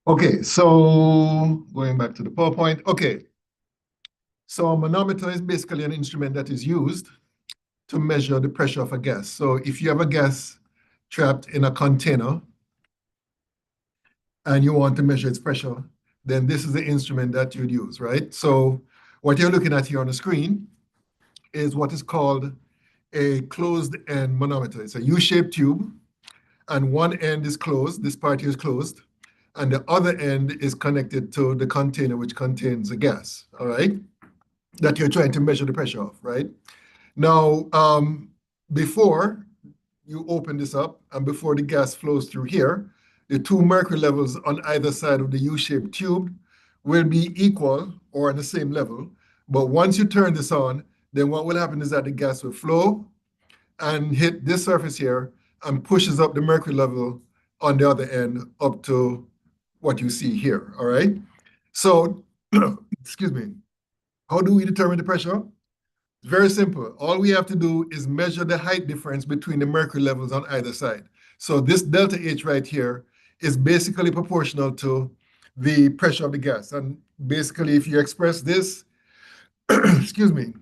Okay, so going back to the PowerPoint. Okay, so a manometer is basically an instrument that is used to measure the pressure of a gas. So if you have a gas trapped in a container and you want to measure its pressure, then this is the instrument that you'd use, right? So what you're looking at here on the screen is what is called a closed-end manometer. It's a U-shaped tube, and one end is closed, this part here is closed, and the other end is connected to the container which contains the gas, all right, that you're trying to measure the pressure of, right? Now, before you open this up and before the gas flows through here, the two mercury levels on either side of the U-shaped tube will be equal or on the same level. But once you turn this on, then what will happen is that the gas will flow and hit this surface here and pushes up the mercury level on the other end up to what you see here, all right? So, excuse me, how do we determine the pressure? It's very simple. All we have to do is measure the height difference between the mercury levels on either side. So this delta H right here is basically proportional to the pressure of the gas. And basically, if you express this, excuse me,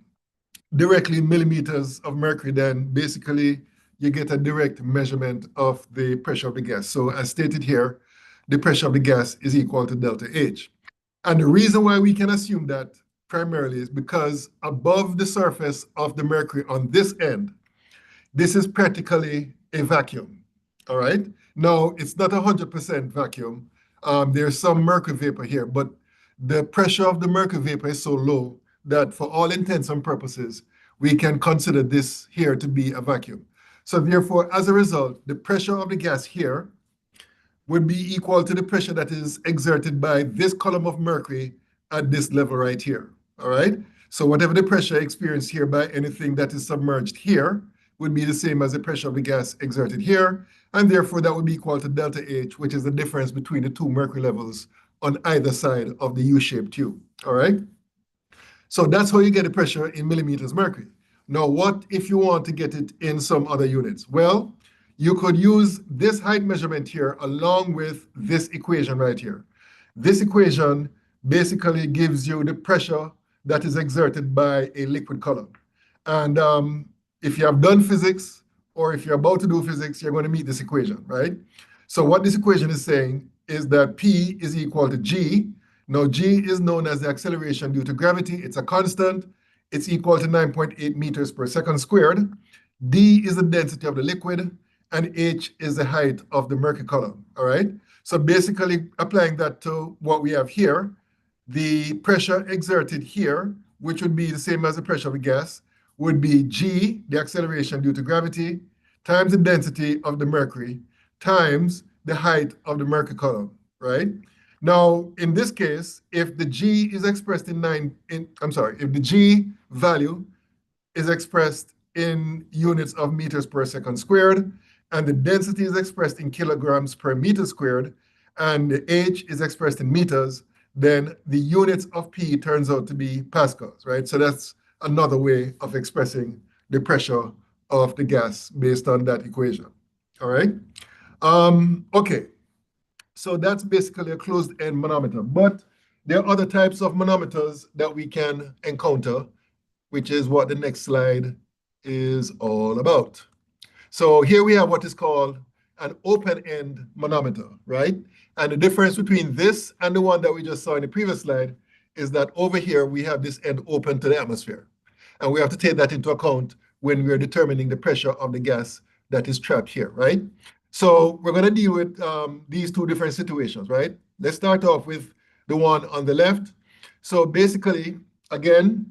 directly in millimeters of mercury, then basically you get a direct measurement of the pressure of the gas. So as stated here, the pressure of the gas is equal to delta H. And the reason why we can assume that primarily is because above the surface of the mercury on this end, this is practically a vacuum, all right? Now, it's not 100% vacuum. There's some mercury vapor here, but the pressure of the mercury vapor is so low that for all intents and purposes, we can consider this here to be a vacuum. So therefore, as a result, the pressure of the gas here would be equal to the pressure that is exerted by this column of mercury at this level right here, all right? So whatever the pressure experienced here by anything that is submerged here would be the same as the pressure of the gas exerted here, and therefore that would be equal to delta H, which is the difference between the two mercury levels on either side of the U-shaped tube, all right? So that's how you get the pressure in millimeters mercury. Now, what if you want to get it in some other units? Well, you could use this height measurement here along with this equation right here. This equation basically gives you the pressure that is exerted by a liquid column. And if you have done physics or if you're about to do physics, you're going to meet this equation, right? So what this equation is saying is that P is equal to G. Now, G is known as the acceleration due to gravity. It's a constant. It's equal to 9.8 meters per second squared. D is the density of the liquid, and H is the height of the mercury column, all right? So basically applying that to what we have here, the pressure exerted here, which would be the same as the pressure of a gas, would be G, the acceleration due to gravity, times the density of the mercury, times the height of the mercury column, right? Now, in this case, if the G is expressed if the G value is expressed in units of meters per second squared, and the density is expressed in kilograms per meter squared, and the H is expressed in meters, then the units of P turns out to be pascals, right? So that's another way of expressing the pressure of the gas based on that equation, all right? Okay, so that's basically a closed-end manometer, but there are other types of manometers that we can encounter, which is what the next slide is all about. So here we have what is called an open-end manometer, right? And the difference between this and the one that we just saw in the previous slide is that over here we have this end open to the atmosphere. And we have to take that into account when we're determining the pressure of the gas that is trapped here, right? So we're going to deal with these two different situations, right? Let's start off with the one on the left. So basically, again,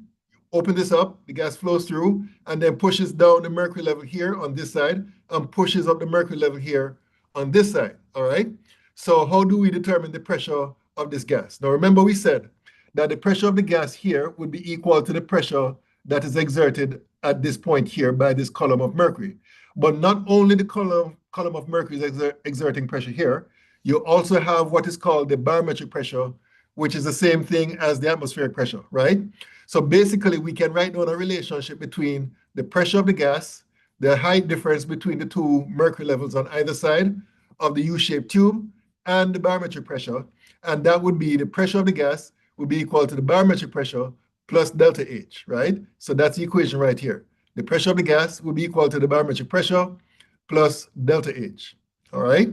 open this up, the gas flows through, and then pushes down the mercury level here on this side, and pushes up the mercury level here on this side, all right? So how do we determine the pressure of this gas? Now, remember we said that the pressure of the gas here would be equal to the pressure that is exerted at this point here by this column of mercury. But not only the column of mercury is exerting pressure here, you also have what is called the barometric pressure, which is the same thing as the atmospheric pressure, right? So basically, we can write down a relationship between the pressure of the gas, the height difference between the two mercury levels on either side of the U-shaped tube, and the barometric pressure, and that would be the pressure of the gas would be equal to the barometric pressure plus delta H, right? So that's the equation right here. The pressure of the gas will be equal to the barometric pressure plus delta H, all right?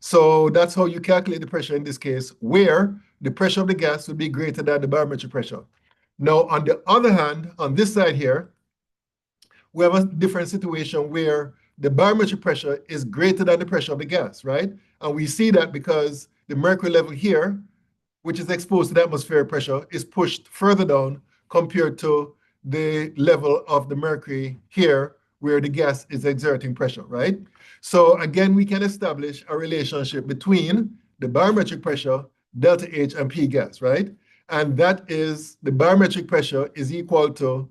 So that's how you calculate the pressure in this case, where the pressure of the gas would be greater than the barometric pressure. Now, on the other hand, on this side here, we have a different situation where the barometric pressure is greater than the pressure of the gas, right? And we see that because the mercury level here, which is exposed to the atmospheric pressure, is pushed further down compared to the level of the mercury here, where the gas is exerting pressure, right? So again, we can establish a relationship between the barometric pressure, delta H, and P gas, right? And that is the barometric pressure is equal to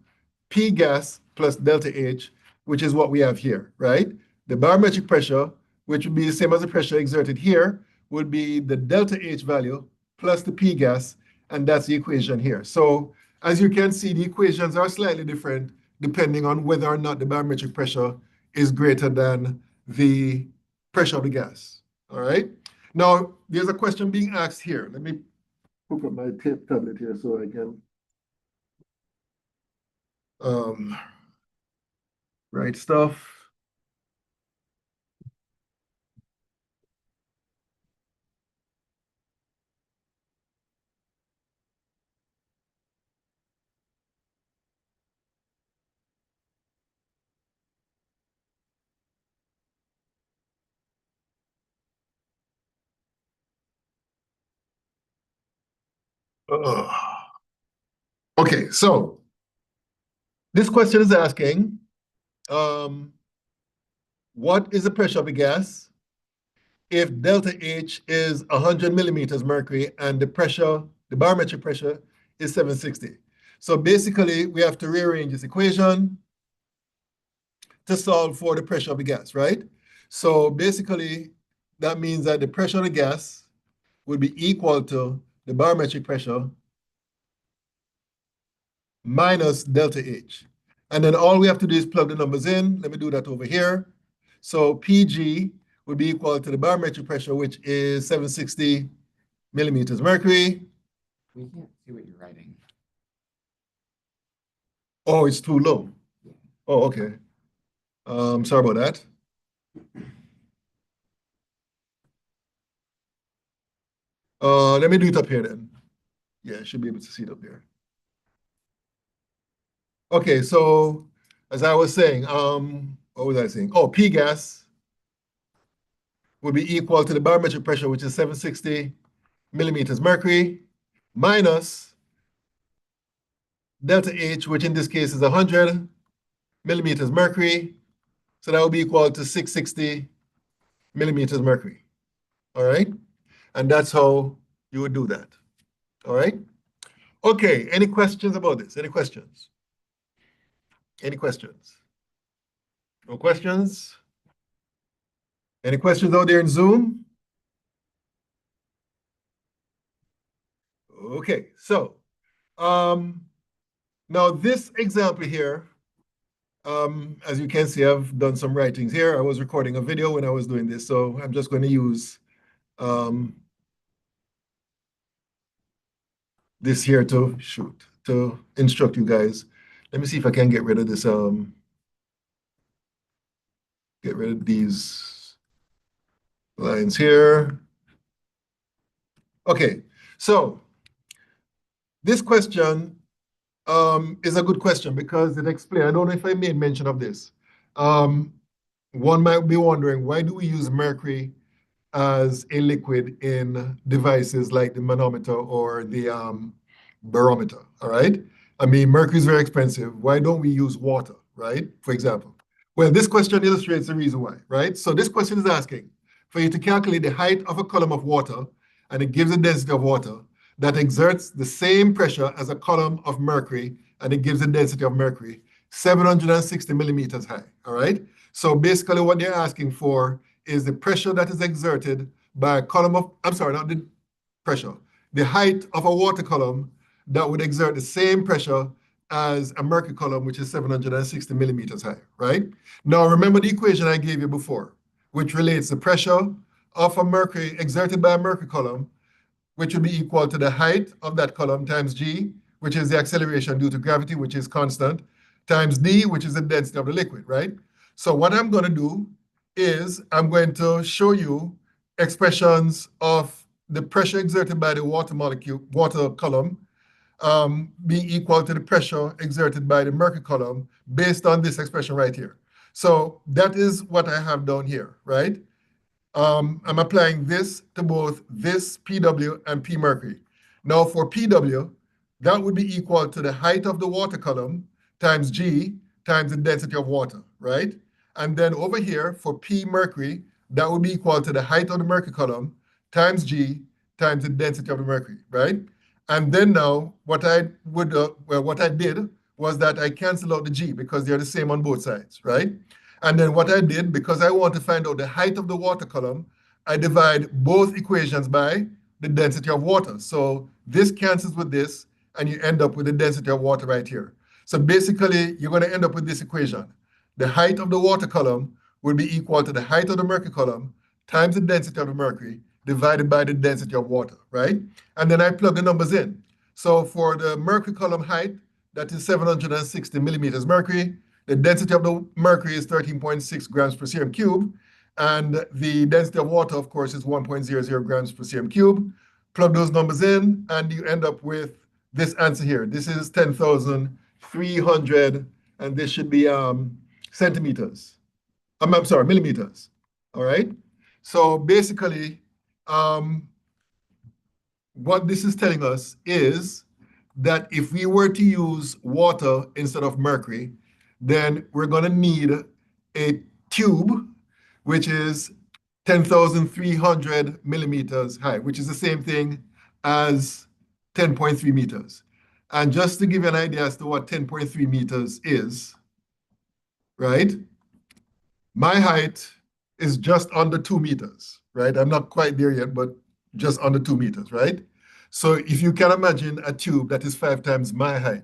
P gas plus delta H, which is what we have here, right? The barometric pressure, which would be the same as the pressure exerted here, would be the delta H value plus the P gas, and that's the equation here. So as you can see, the equations are slightly different depending on whether or not the barometric pressure is greater than the pressure of the gas, all right? Now, there's a question being asked here. Let me hook up my tablet here so I can write stuff. Okay, so this question is asking, what is the pressure of a gas if delta H is 100 millimeters mercury and the pressure, the barometric pressure is 760? So basically, we have to rearrange this equation to solve for the pressure of the gas, right? So basically, that means that the pressure of the gas would be equal to the barometric pressure minus delta H. And then all we have to do is plug the numbers in. Let me do that over here. So PG would be equal to the barometric pressure, which is 760 millimeters mercury. We can't see what you're writing. Oh, it's too low. Oh, okay. Sorry about that. Let me do it up here then. Yeah, I should be able to see it up here. Okay, so as I was saying, what was I saying? Oh, P gas would be equal to the barometric pressure, which is 760 millimeters mercury, minus delta H, which in this case is 100 millimeters mercury. So that would be equal to 660 millimeters mercury. All right? And that's how you would do that. All right? Okay, any questions about this? Any questions? Any questions? No questions? Any questions out there in Zoom? Okay, so now this example here, as you can see, I've done some writings here. I was recording a video when I was doing this, so I'm just going to use this here to instruct you guys. Let me see if I can get rid of this, get rid of these lines here. Okay, so this question is a good question because it explains, I don't know if I made mention of this. One might be wondering, why do we use mercury as a liquid in devices like the manometer or the barometer, all right? I mean, mercury is very expensive. Why don't we use water, right? For example. Well, this question illustrates the reason why, right? So this question is asking for you to calculate the height of a column of water, and it gives a density of water that exerts the same pressure as a column of mercury, and it gives a density of mercury 760 millimeters high, all right? So basically what they're asking for is the pressure that is exerted by a column of, I'm sorry, not the pressure, the height of a water column that would exert the same pressure as a mercury column, which is 760 millimeters high, right? Now, remember the equation I gave you before, which relates the pressure of a mercury exerted by a mercury column, which would be equal to the height of that column times g, which is the acceleration due to gravity, which is constant, times d, which is the density of the liquid, right? So what I'm going to do is I'm going to show you expressions of the pressure exerted by the water column being equal to the pressure exerted by the mercury column based on this expression right here. So that is what I have down here, right? I'm applying this to both this PW and P mercury. Now for PW, that would be equal to the height of the water column times G times the density of water, right? And then over here for P mercury, that would be equal to the height of the mercury column times G times the density of the mercury, right? And then now what I did was that I canceled out the G because they're the same on both sides, right? And then what I did, because I want to find out the height of the water column, I divide both equations by the density of water. So this cancels with this, and you end up with the density of water right here. So basically, you're going to end up with this equation. The height of the water column will be equal to the height of the mercury column times the density of the mercury divided by the density of water, right? And then I plug the numbers in. So for the mercury column height, that is 760 millimeters mercury. The density of the mercury is 13.6 grams per cm cube. And the density of water, of course, is 1.00 grams per cm cube. Plug those numbers in, and you end up with this answer here. This is 10,300, and this should be centimeters. I'm sorry, millimeters. All right? So basically, what this is telling us is that if we were to use water instead of mercury, then we're going to need a tube, which is 10,300 millimeters high, which is the same thing as 10.3 meters. And just to give you an idea as to what 10.3 meters is, right? My height is just under 2 meters, right? I'm not quite there yet, but just under 2 meters, right? So if you can imagine a tube that is 5 times my height,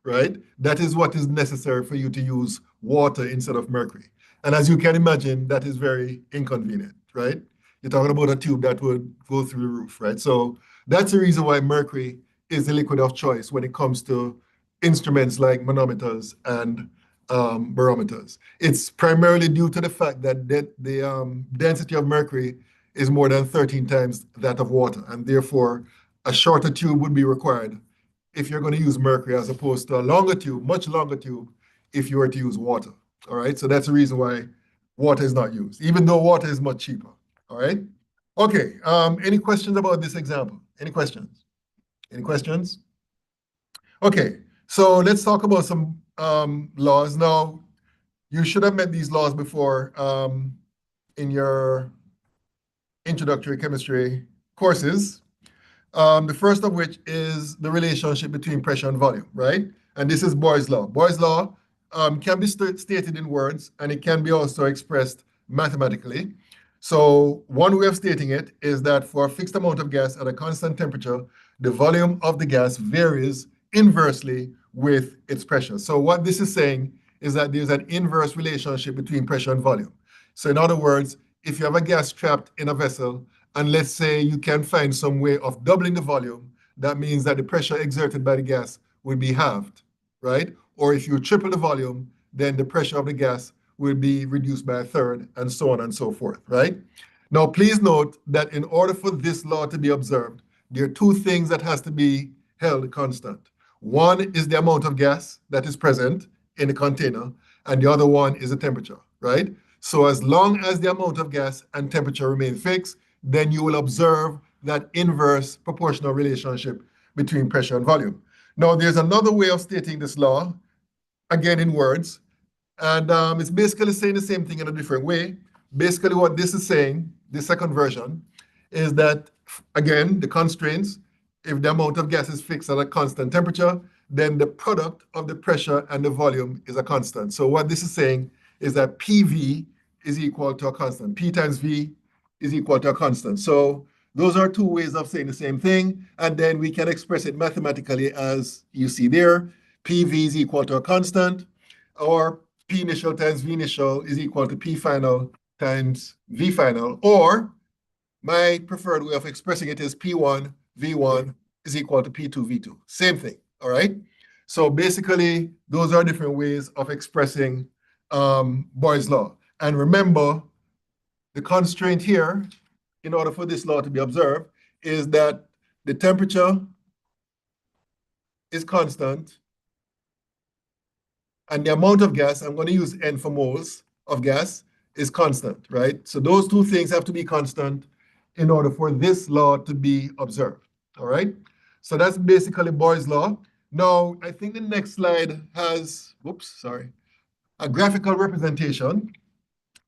right? That is what is necessary for you to use water instead of mercury. And as you can imagine, that is very inconvenient, right? You're talking about a tube that would go through the roof, right? So that's the reason why mercury is the liquid of choice when it comes to instruments like manometers and barometers. It's primarily due to the fact that the density of mercury is more than 13 times that of water, and therefore a shorter tube would be required if you're going to use mercury as opposed to a longer tube, much longer tube, if you were to use water. All right, so that's the reason why water is not used, even though water is much cheaper. All right. Okay. Any questions about this example? Any questions? Any questions? Okay. So let's talk about some laws. Now, you should have met these laws before in your introductory chemistry courses. The first of which is the relationship between pressure and volume, right? And this is Boyle's law. Boyle's law can be stated in words, and it can be also expressed mathematically. So one way of stating it is that for a fixed amount of gas at a constant temperature, the volume of the gas varies inversely with its pressure. So what this is saying is that there's an inverse relationship between pressure and volume. So in other words, if you have a gas trapped in a vessel, and let's say you can find some way of doubling the volume, that means that the pressure exerted by the gas will be halved, right? Or if you triple the volume, then the pressure of the gas will be reduced by a third, and so on and so forth, right? Now, please note that in order for this law to be observed, there are two things that has to be held constant. One is the amount of gas that is present in the container, and the other one is the temperature, right? So as long as the amount of gas and temperature remain fixed, then you will observe that inverse proportional relationship between pressure and volume. Now, there's another way of stating this law, again in words, and it's basically saying the same thing in a different way. Basically, what this is saying, the second version, is that, again, the constraints, if the amount of gas is fixed at a constant temperature, then the product of the pressure and the volume is a constant. So what this is saying is that PV is equal to a constant. P times V is equal to a constant. So those are two ways of saying the same thing. And then we can express it mathematically as you see there. PV is equal to a constant, or P initial times V initial is equal to P final times V final, or my preferred way of expressing it is P1 V1 is equal to P2 V2. Same thing, all right? So basically, those are different ways of expressing Boyle's law. And remember, the constraint here, in order for this law to be observed, is that the temperature is constant and the amount of gas, I'm going to use N for moles of gas, is constant, right? So those two things have to be constant in order for this law to be observed, all right? So that's basically Boyle's law. Now, I think the next slide has, a graphical representation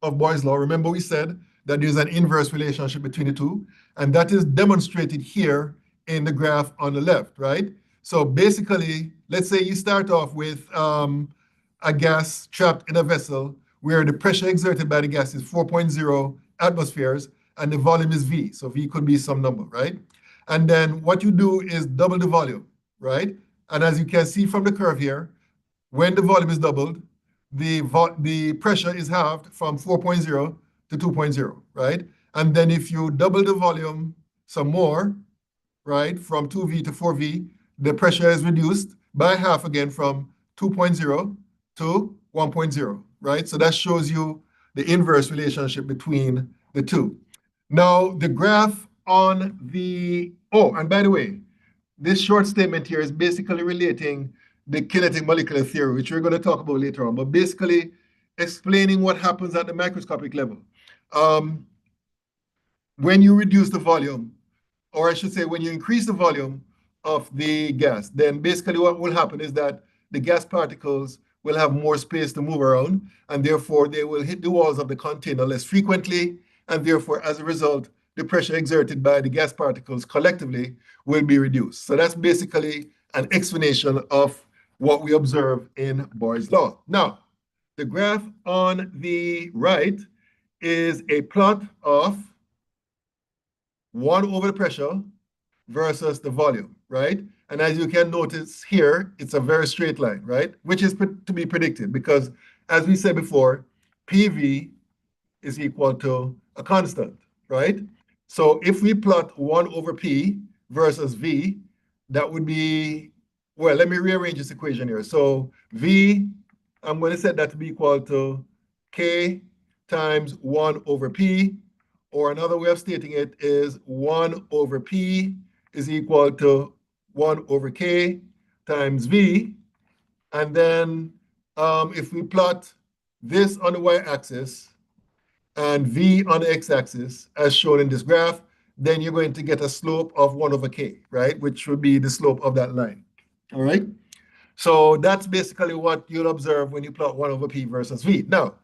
of Boyle's law. Remember we said that there's an inverse relationship between the two, and that is demonstrated here in the graph on the left, right? So basically, let's say you start off with a gas trapped in a vessel where the pressure exerted by the gas is 4.0 atmospheres and the volume is V. So V could be some number, right? And then what you do is double the volume, right? And as you can see from the curve here, when the volume is doubled, the pressure is halved from 4.0 to 2.0, right? And then if you double the volume some more, right, from 2V to 4V, the pressure is reduced by half again from 2.0 to 1.0, right? So that shows you the inverse relationship between the two. Now, the graph on the, oh, and by the way, this short statement here is basically relating the kinetic molecular theory, which we're going to talk about later on, but basically explaining what happens at the microscopic level. When you reduce the volume, or I should say when you increase the volume of the gas, then basically what will happen is that the gas particles will have more space to move around, and therefore they will hit the walls of the container less frequently, and therefore, as a result, the pressure exerted by the gas particles collectively will be reduced. So that's basically an explanation of what we observe in Boyle's law. Now, the graph on the right is a plot of 1 over the pressure versus the volume, right? And as you can notice here, it's a very straight line, right? Which is to be predicted because, as we said before, PV is equal to a constant, right? So if we plot 1 over P versus V, that would be, well, let me rearrange this equation here. So V, I'm going to set that to be equal to K times 1 over P, or another way of stating it is 1 over P is equal to 1 over K times V. And then if we plot this on the y-axis and V on the x-axis, as shown in this graph, then you're going to get a slope of 1 over K, right? Which would be the slope of that line, all right? So that's basically what you'll observe when you plot 1 over P versus V. Now,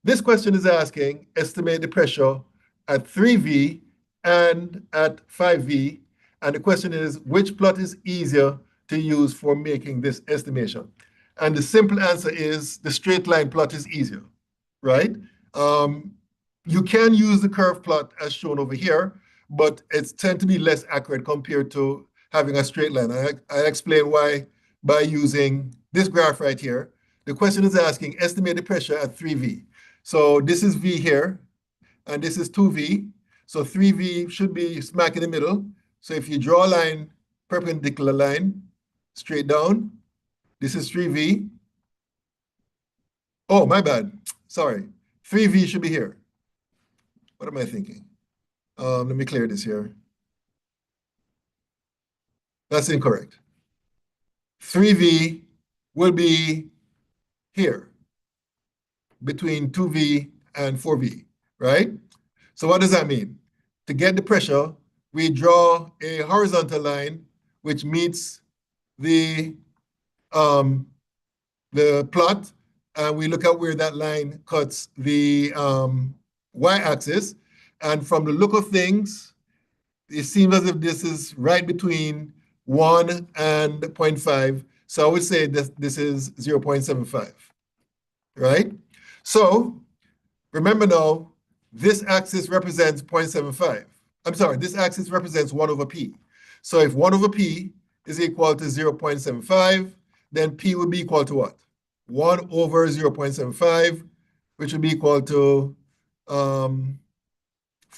this question is asking, estimate the pressure at 3V and at 5V. And the question is, which plot is easier to use for making this estimation? And the simple answer is the straight line plot is easier, right? You can use the curve plot as shown over here, but it's tend to be less accurate compared to having a straight line. I'll explain why by using this graph right here. The question is asking, estimate the pressure at 3V. So this is V here, and this is 2V. So 3V should be smack in the middle. So if you draw a line, perpendicular line, straight down, this is 3V. Oh, my bad. Sorry. 3V should be here. What am I thinking? Let me clear this here. That's incorrect. 3V will be here, between 2V and 4V, right? So what does that mean? To get the pressure, we draw a horizontal line which meets the plot, and we look at where that line cuts the y-axis. And from the look of things, it seems as if this is right between 1 and 0.5. So I would say this is 0.75, right? So remember now, this axis represents 0.75. I'm sorry, this axis represents 1 over P. So if 1 over P is equal to 0.75, then P would be equal to what? 1 over 0.75, which would be equal to 4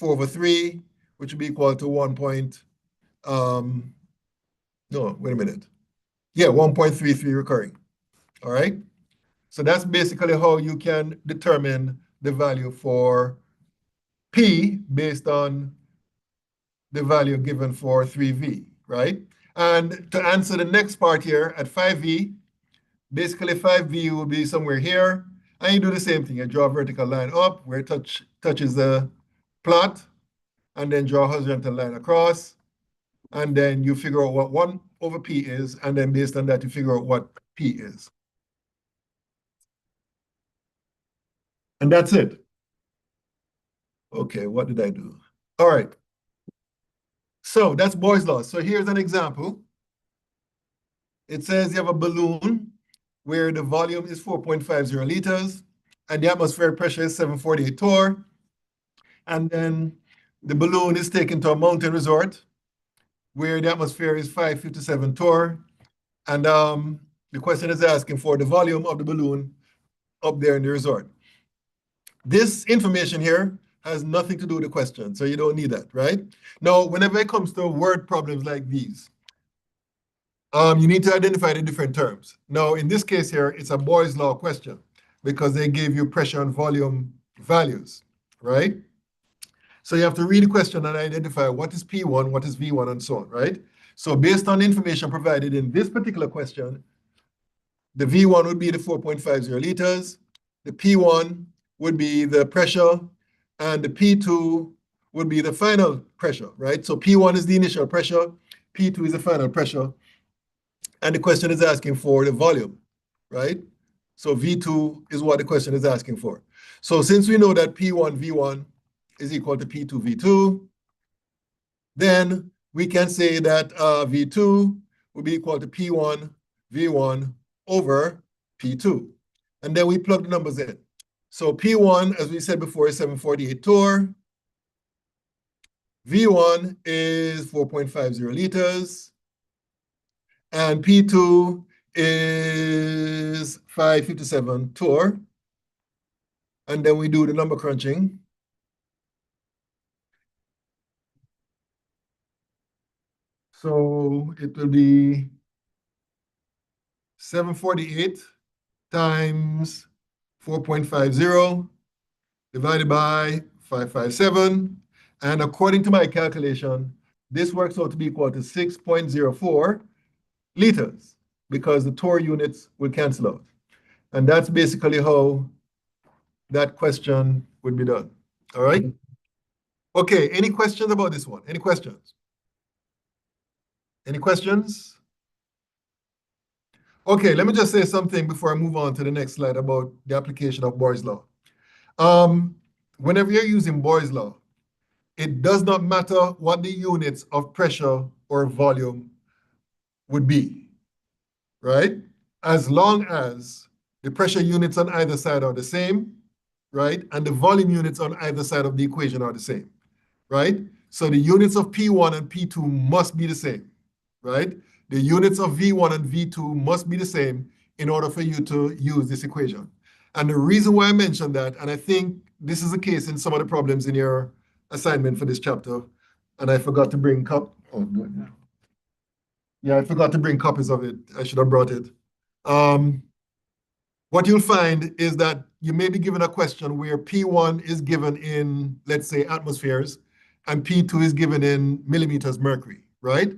over 3, which would be equal to 1.33 recurring. All right? So that's basically how you can determine the value for P based on the value given for 3V, right? And to answer the next part here at 5V, basically 5V will be somewhere here. And you do the same thing. You draw a vertical line up where it touches the plot, and then draw a horizontal line across. And then you figure out what 1 over P is, and then based on that, you figure out what P is. And that's it. Okay, what did I do? All right. So that's Boyle's law. So here's an example. It says you have a balloon where the volume is 4.50 liters and the atmospheric pressure is 748 torr. And then the balloon is taken to a mountain resort where the atmosphere is 557 torr. And the question is asking for the volume of the balloon up there in the resort. This information here has nothing to do with the question, so you don't need that, right? Now, whenever it comes to word problems like these, you need to identify the different terms. Now, in this case here, it's a Boyle's law question because they gave you pressure and volume values, right? So you have to read the question and identify what is P1, what is V1, and so on, right? So based on the information provided in this particular question, the V1 would be the 4.50 liters, the P1 would be the pressure, and the P2 would be the final pressure, right? So P1 is the initial pressure, P2 is the final pressure, and the question is asking for the volume, right? So V2 is what the question is asking for. So since we know that P1 V1 is equal to P2 V2, then we can say that V2 will be equal to P1 V1 over P2. And then we plug the numbers in. So P1, as we said before, is 748 torr. V1 is 4.50 liters. And P2 is 557 torr. And then we do the number crunching. So it will be 748 times 4.50 divided by 557. And according to my calculation, this works out to be equal to 6.04 liters because the torr units will cancel out. And that's basically how that question would be done. All right? Okay, any questions about this one? Any questions? Any questions? Okay, let me just say something before I move on to the next slide about the application of Boyle's law. Whenever you're using Boyle's law, it does not matter what the units of pressure or volume would be, right? As long as the pressure units on either side are the same, right? And the volume units on either side of the equation are the same, right? So the units of P1 and P2 must be the same, right? The units of V1 and V2 must be the same in order for you to use this equation. And the reason why I mentioned that, and I think this is the case in some of the problems in your assignment for this chapter, and I forgot to bring I forgot to bring copies of it. I should have brought it. What you'll find is that you may be given a question where P1 is given in, let's say, atmospheres, and P2 is given in millimeters mercury, right?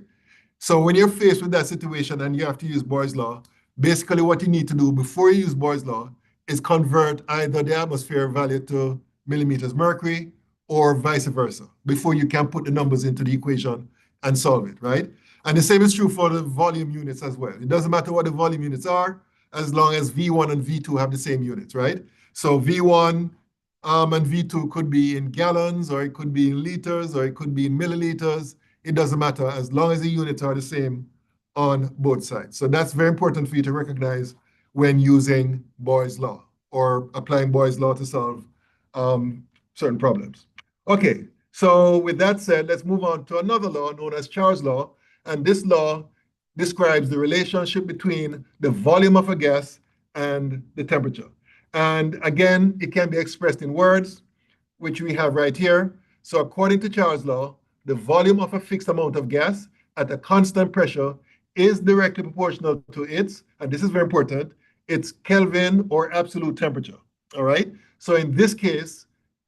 So when you're faced with that situation and you have to use Boyle's law, basically what you need to do before you use Boyle's law is convert either the atmosphere value to millimeters mercury or vice versa before you can put the numbers into the equation and solve it, right? And the same is true for the volume units as well. It doesn't matter what the volume units are as long as V1 and V2 have the same units, right? So V1 and V2 could be in gallons, or it could be in liters, or it could be in milliliters. It doesn't matter as long as the units are the same on both sides. So that's very important for you to recognize when using Boyle's law or applying Boyle's law to solve certain problems. Okay, so with that said, let's move on to another law known as Charles' law. And this law describes the relationship between the volume of a gas and the temperature. And again, it can be expressed in words, which we have right here. So according to Charles' law, the volume of a fixed amount of gas at a constant pressure is directly proportional to its, and this is very important, its Kelvin or absolute temperature. All right. So in this case,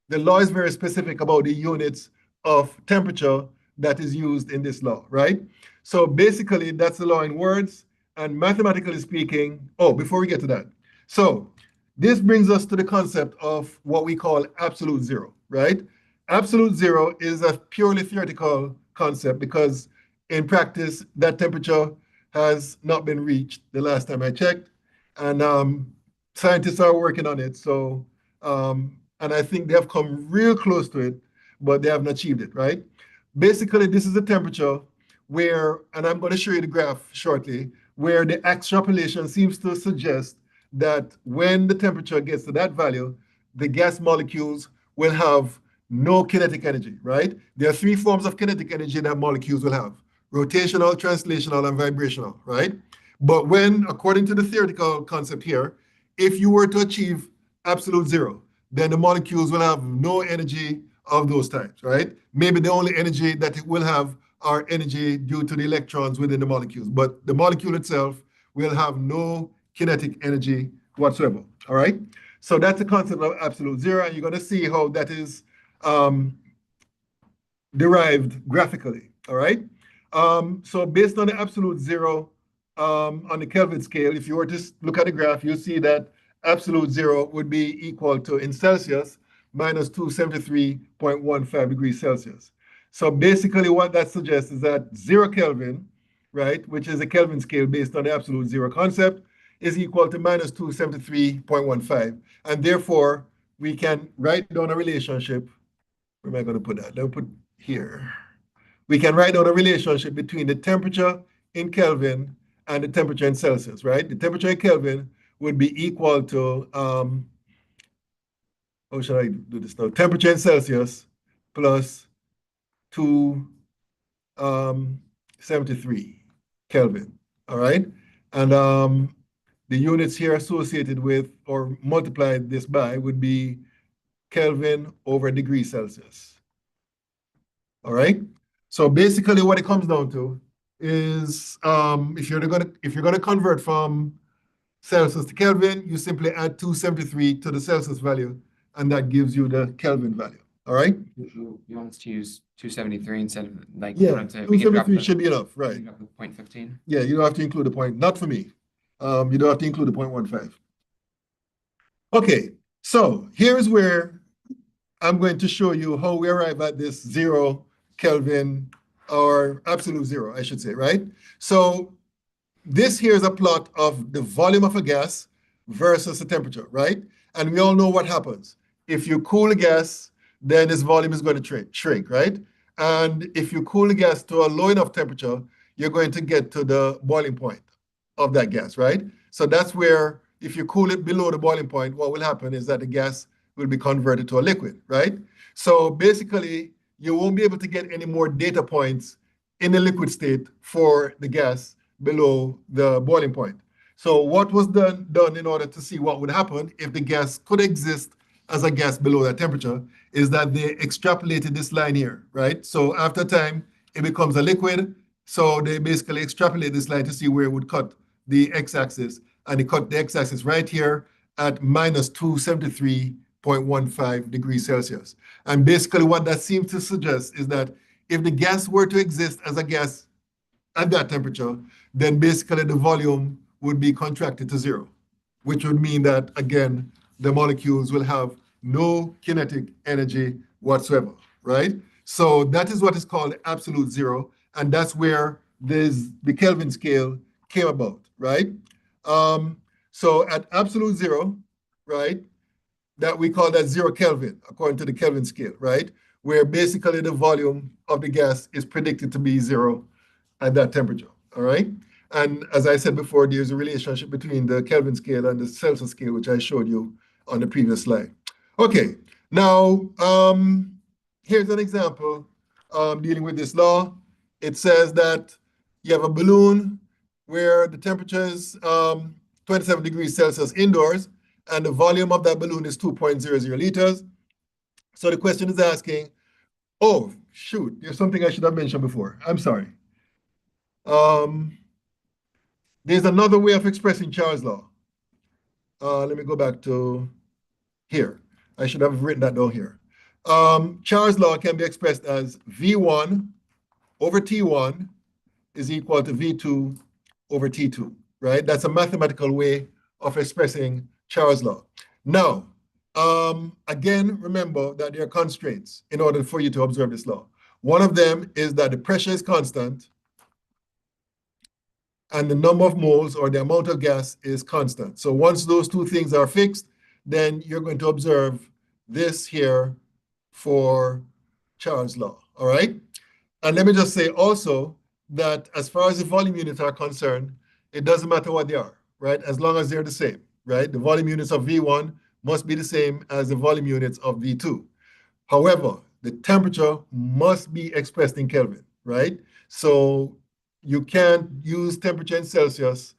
the law is very specific about the units of temperature that is used in this law, right? So basically, that's the law in words. And mathematically speaking, oh, before we get to that, so this brings us to the concept of what we call absolute zero, right? Absolute zero is a purely theoretical concept because in practice, that temperature has not been reached the last time I checked. And scientists are working on it. So, and I think they have come real close to it, but they haven't achieved it, right? Basically, this is a temperature where, and I'm going to show you the graph shortly, where the extrapolation seems to suggest that when the temperature gets to that value, the gas molecules will have no kinetic energy, right? There are three forms of kinetic energy that molecules will have: rotational, translational, and vibrational, right? But when, according to the theoretical concept here, if you were to achieve absolute zero, then the molecules will have no energy of those types, right? Maybe the only energy that it will have are energy due to the electrons within the molecules, but the molecule itself will have no kinetic energy whatsoever, all right? So that's the concept of absolute zero, and you're going to see how that is derived graphically, all right? So based on the absolute zero on the Kelvin scale, if you were to look at the graph, you'll see that absolute zero would be equal to, in Celsius, minus 273.15 degrees Celsius. So basically what that suggests is that 0 Kelvin, right, which is a Kelvin scale based on the absolute zero concept, is equal to minus 273.15. And therefore, we can write down a relationship. Where am I going to put that? Let me put here. We can write down a relationship between the temperature in Kelvin and the temperature in Celsius, right? The temperature in Kelvin would be equal to, how should I do this now? Temperature in Celsius plus 273 Kelvin, all right? And the units here associated with or multiplied this by would be Kelvin over degree Celsius, all right? So basically what it comes down to is if you're gonna convert from Celsius to Kelvin, you simply add 273 to the Celsius value, and that gives you the Kelvin value. All right? You want us to use 273 instead of like Yeah, we can drop 273 the, should be enough, we right? can drop the 0.15. Yeah, you don't have to include the point. Not for me. You don't have to include the 0.15. Okay, so here's where I'm going to show you how we arrive at this 0 Kelvin, or absolute zero, I should say, right? So this here is a plot of the volume of a gas versus the temperature, right? And we all know what happens. If you cool a gas, then its volume is going to shrink, right? And if you cool the gas to a low enough temperature, you're going to get to the boiling point of that gas, right? So that's where, if you cool it below the boiling point, what will happen is that the gas will be converted to a liquid, right? So basically, you won't be able to get any more data points in the liquid state for the gas below the boiling point. So what was done in order to see what would happen if the gas could exist as a gas below that temperature is that they extrapolated this line here, right? So after time, it becomes a liquid. So they basically extrapolate this line to see where it would cut the x-axis, and they cut the x-axis right here at minus 273.15 degrees Celsius. And basically what that seems to suggest is that if the gas were to exist as a gas at that temperature, then basically the volume would be contracted to zero, which would mean that, again, the molecules will have no kinetic energy whatsoever, right? So that is what is called absolute zero, and that's where the Kelvin scale came about, right? So at absolute zero, right, that we call that 0 Kelvin, according to the Kelvin scale, right? Where basically the volume of the gas is predicted to be zero at that temperature, all right? And as I said before, there's a relationship between the Kelvin scale and the Celsius scale, which I showed you on the previous slide. Okay, now here's an example dealing with this law. It says that you have a balloon where the temperature is 27 degrees Celsius indoors, and the volume of that balloon is 2.00 liters. So the question is asking, Oh, shoot, there's something I should have mentioned before. I'm sorry. Um, there's another way of expressing Charles' law. Let me go back to here. I should have written that down here. Charles' law can be expressed as V1 over T1 is equal to V2 over T2, right? That's a mathematical way of expressing Charles' law. Now, again, remember that there are constraints in order for you to observe this law. One of them is that the pressure is constant and the number of moles or the amount of gas is constant. So once those two things are fixed, then you're going to observe this here for Charles' law, all right? And let me just say also that as far as the volume units are concerned, it doesn't matter what they are, right? As long as they're the same, right? The volume units of V1 must be the same as the volume units of V2. However, the temperature must be expressed in Kelvin, right? So you can't use temperature in Celsius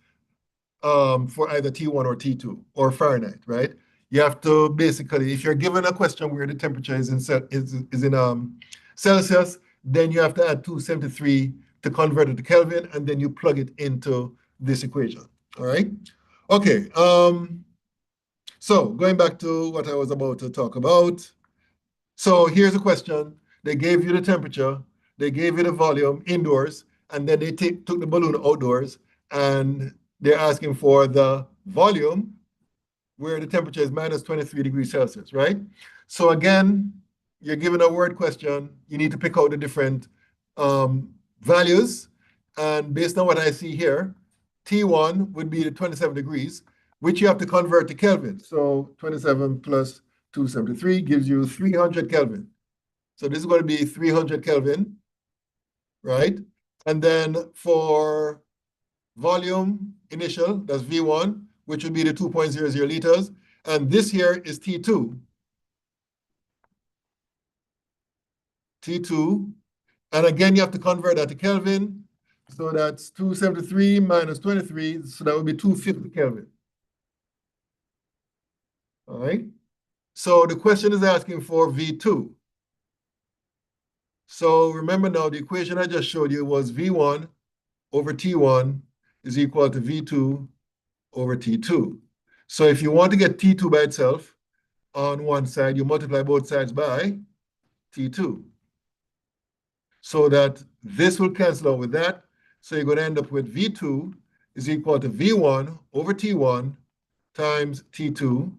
for either T1 or T2 or Fahrenheit, right? You have to basically, if you're given a question where the temperature is in Celsius, then you have to add 273 to convert it to Kelvin, and then you plug it into this equation, all right? Okay, so going back to what I was about to talk about. So here's a question. They gave you the temperature, they gave you the volume indoors, and then they took the balloon outdoors, and they're asking for the volume where the temperature is minus 23 degrees Celsius, right? So again, you're given a word question. You need to pick out the different values. And based on what I see here, T1 would be the 27 degrees, which you have to convert to Kelvin. So 27 plus 273 gives you 300 Kelvin. So this is going to be 300 Kelvin, right? And then for volume initial, that's V1, which would be the 2.00 liters. And this here is T2. T2. And again, you have to convert that to Kelvin. So that's 273 minus 23. So that would be 250 Kelvin. All right. So the question is asking for V2. So remember now, the equation I just showed you was V1 over T1 is equal to V2 over T2. So if you want to get T2 by itself, on one side, you multiply both sides by T2. So that this will cancel out with that. So you're going to end up with V2 is equal to V1 over T1 times T2.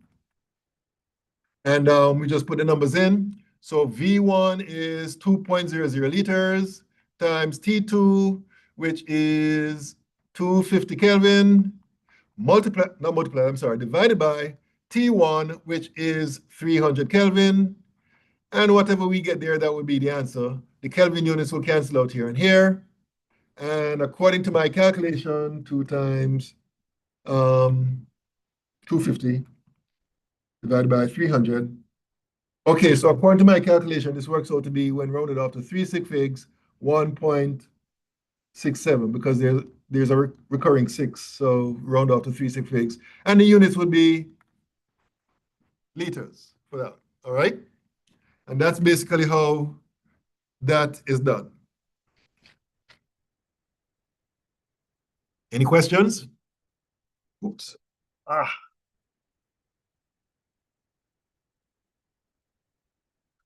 And we just put the numbers in. So V1 is 2.00 liters times T2, which is 250 Kelvin, divided by T1, which is 300 Kelvin. And whatever we get there, that would be the answer. The Kelvin units will cancel out here and here. And according to my calculation, 2 times 250 divided by 300. Okay, so according to my calculation, this works out to be, when rounded off to 3 sig figs, 1.67, because there's a recurring 6, so round off to 3 sig figs. And the units would be liters for that, all right? And that's basically how that is done. Any questions? Oops.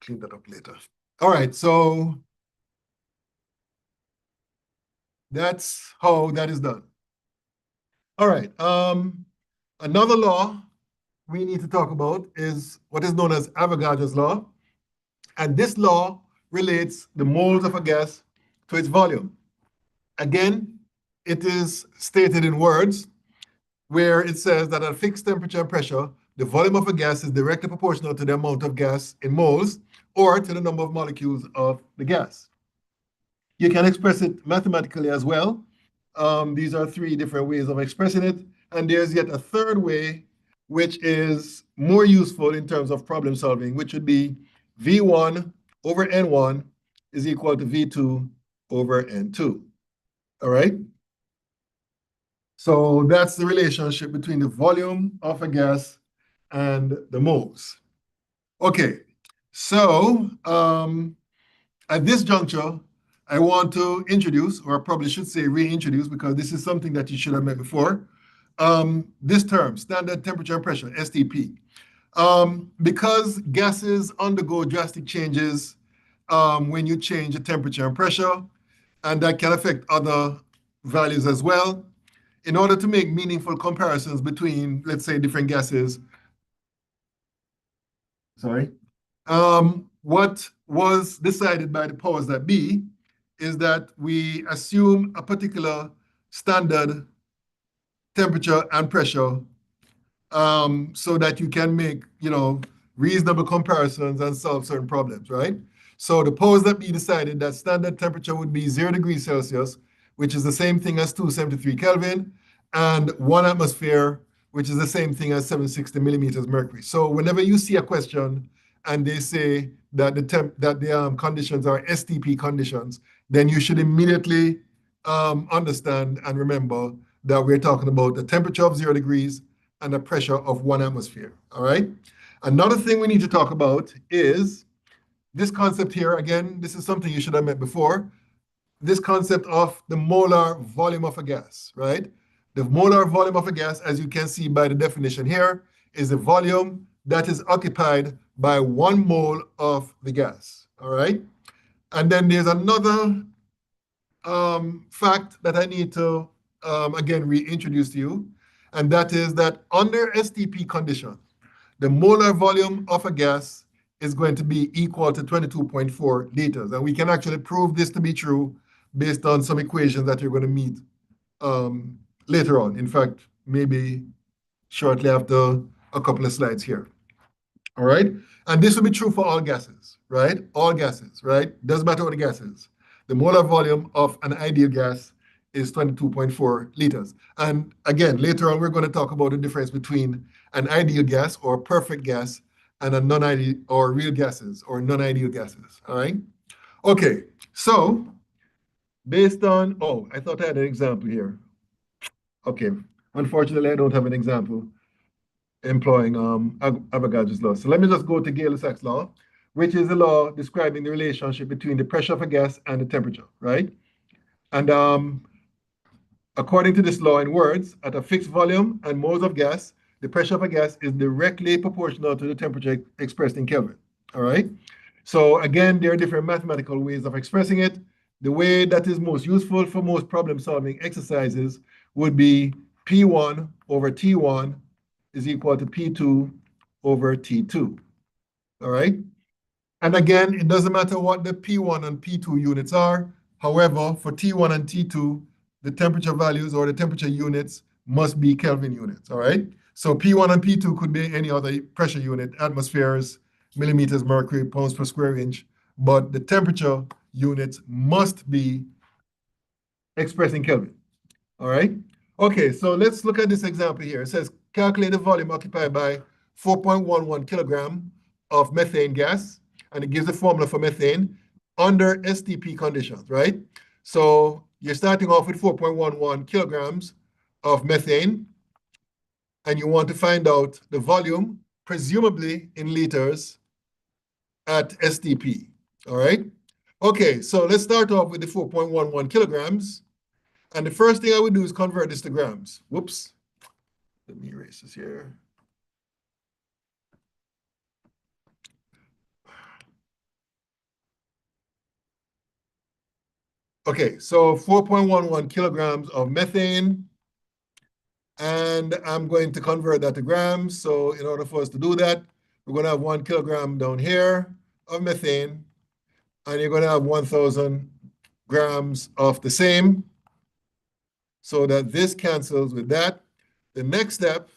Clean that up later. All right, so that's how that is done. All right, another law we need to talk about is what is known as Avogadro's law. And this law relates the moles of a gas to its volume. Again, it is stated in words where it says that at a fixed temperature and pressure, the volume of a gas is directly proportional to the amount of gas in moles or to the number of molecules of the gas. You can express it mathematically as well. These are 3 different ways of expressing it. And there's yet a third way, which is more useful in terms of problem solving, which would be V1 over N1 is equal to V2 over N2. All right? So that's the relationship between the volume of a gas and the moles. Okay, so at this juncture, I want to introduce, or I probably should say reintroduce, because this is something that you should have met before, this term, standard temperature and pressure, STP. Because gases undergo drastic changes when you change the temperature and pressure, and that can affect other values as well. In order to make meaningful comparisons between, let's say, different gases, what was decided by the powers that be is that we assume a particular standard temperature and pressure so that you can make, reasonable comparisons and solve certain problems, right? So the powers that be decided that standard temperature would be 0 degrees Celsius, which is the same thing as 273 Kelvin, and 1 atmosphere, which is the same thing as 760 millimeters mercury. So whenever you see a question and they say that the conditions are STP conditions, then you should immediately understand and remember that we're talking about the temperature of 0 degrees and a pressure of 1 atmosphere, all right? Another thing we need to talk about is this concept here. Again, this is something you should have met before. This concept of the molar volume of a gas, right? The molar volume of a gas, as you can see by the definition here, is the volume that is occupied by 1 mole of the gas, all right? And then there's another fact that I need to, again, reintroduce to you, and that is that under STP conditions, the molar volume of a gas is going to be equal to 22.4 liters. And we can actually prove this to be true based on some equations that you're going to meet later on. In fact, maybe shortly after a couple of slides here. All right? And this will be true for all gases, right? All gases, right? Doesn't matter what the gas is. The molar volume of an ideal gas is 22.4 liters. And again, later on, we're going to talk about the difference between an ideal gas or perfect gas and a non-ideal or real gases or non-ideal gases, all right? Okay, so based on, I thought I had an example here. Okay, unfortunately, I don't have an example employing Avogadro's law. So let me just go to Gay-Lussac's law, which is the law describing the relationship between the pressure of a gas and the temperature, right? And according to this law in words, at a fixed volume and moles of gas, the pressure of a gas is directly proportional to the temperature expressed in Kelvin, all right? So again, there are different mathematical ways of expressing it. The way that is most useful for most problem-solving exercises would be P1 over T1 is equal to P2 over T2, all right? And again, it doesn't matter what the P1 and P2 units are. However, for T1 and T2, the temperature values or the temperature units must be Kelvin units, all right? So P1 and P2 could be any other pressure unit, atmospheres, millimeters mercury, pounds per square inch, but the temperature units must be expressed in Kelvin, all right? Okay, so let's look at this example here. It says, calculate the volume occupied by 4.11 kilogram of methane gas, and it gives a formula for methane under STP conditions, right? So you're starting off with 4.11 kilograms of methane, and you want to find out the volume, presumably in liters, at STP, all right? Okay, so let's start off with the 4.11 kilograms. And the first thing I would do is convert this to grams. Whoops. Let me erase this here. Okay, so 4.11 kilograms of methane. And I'm going to convert that to grams. So in order for us to do that, we're going to have 1 kilogram down here of methane. And you're going to have 1,000 grams of the same. So that this cancels with that. The next step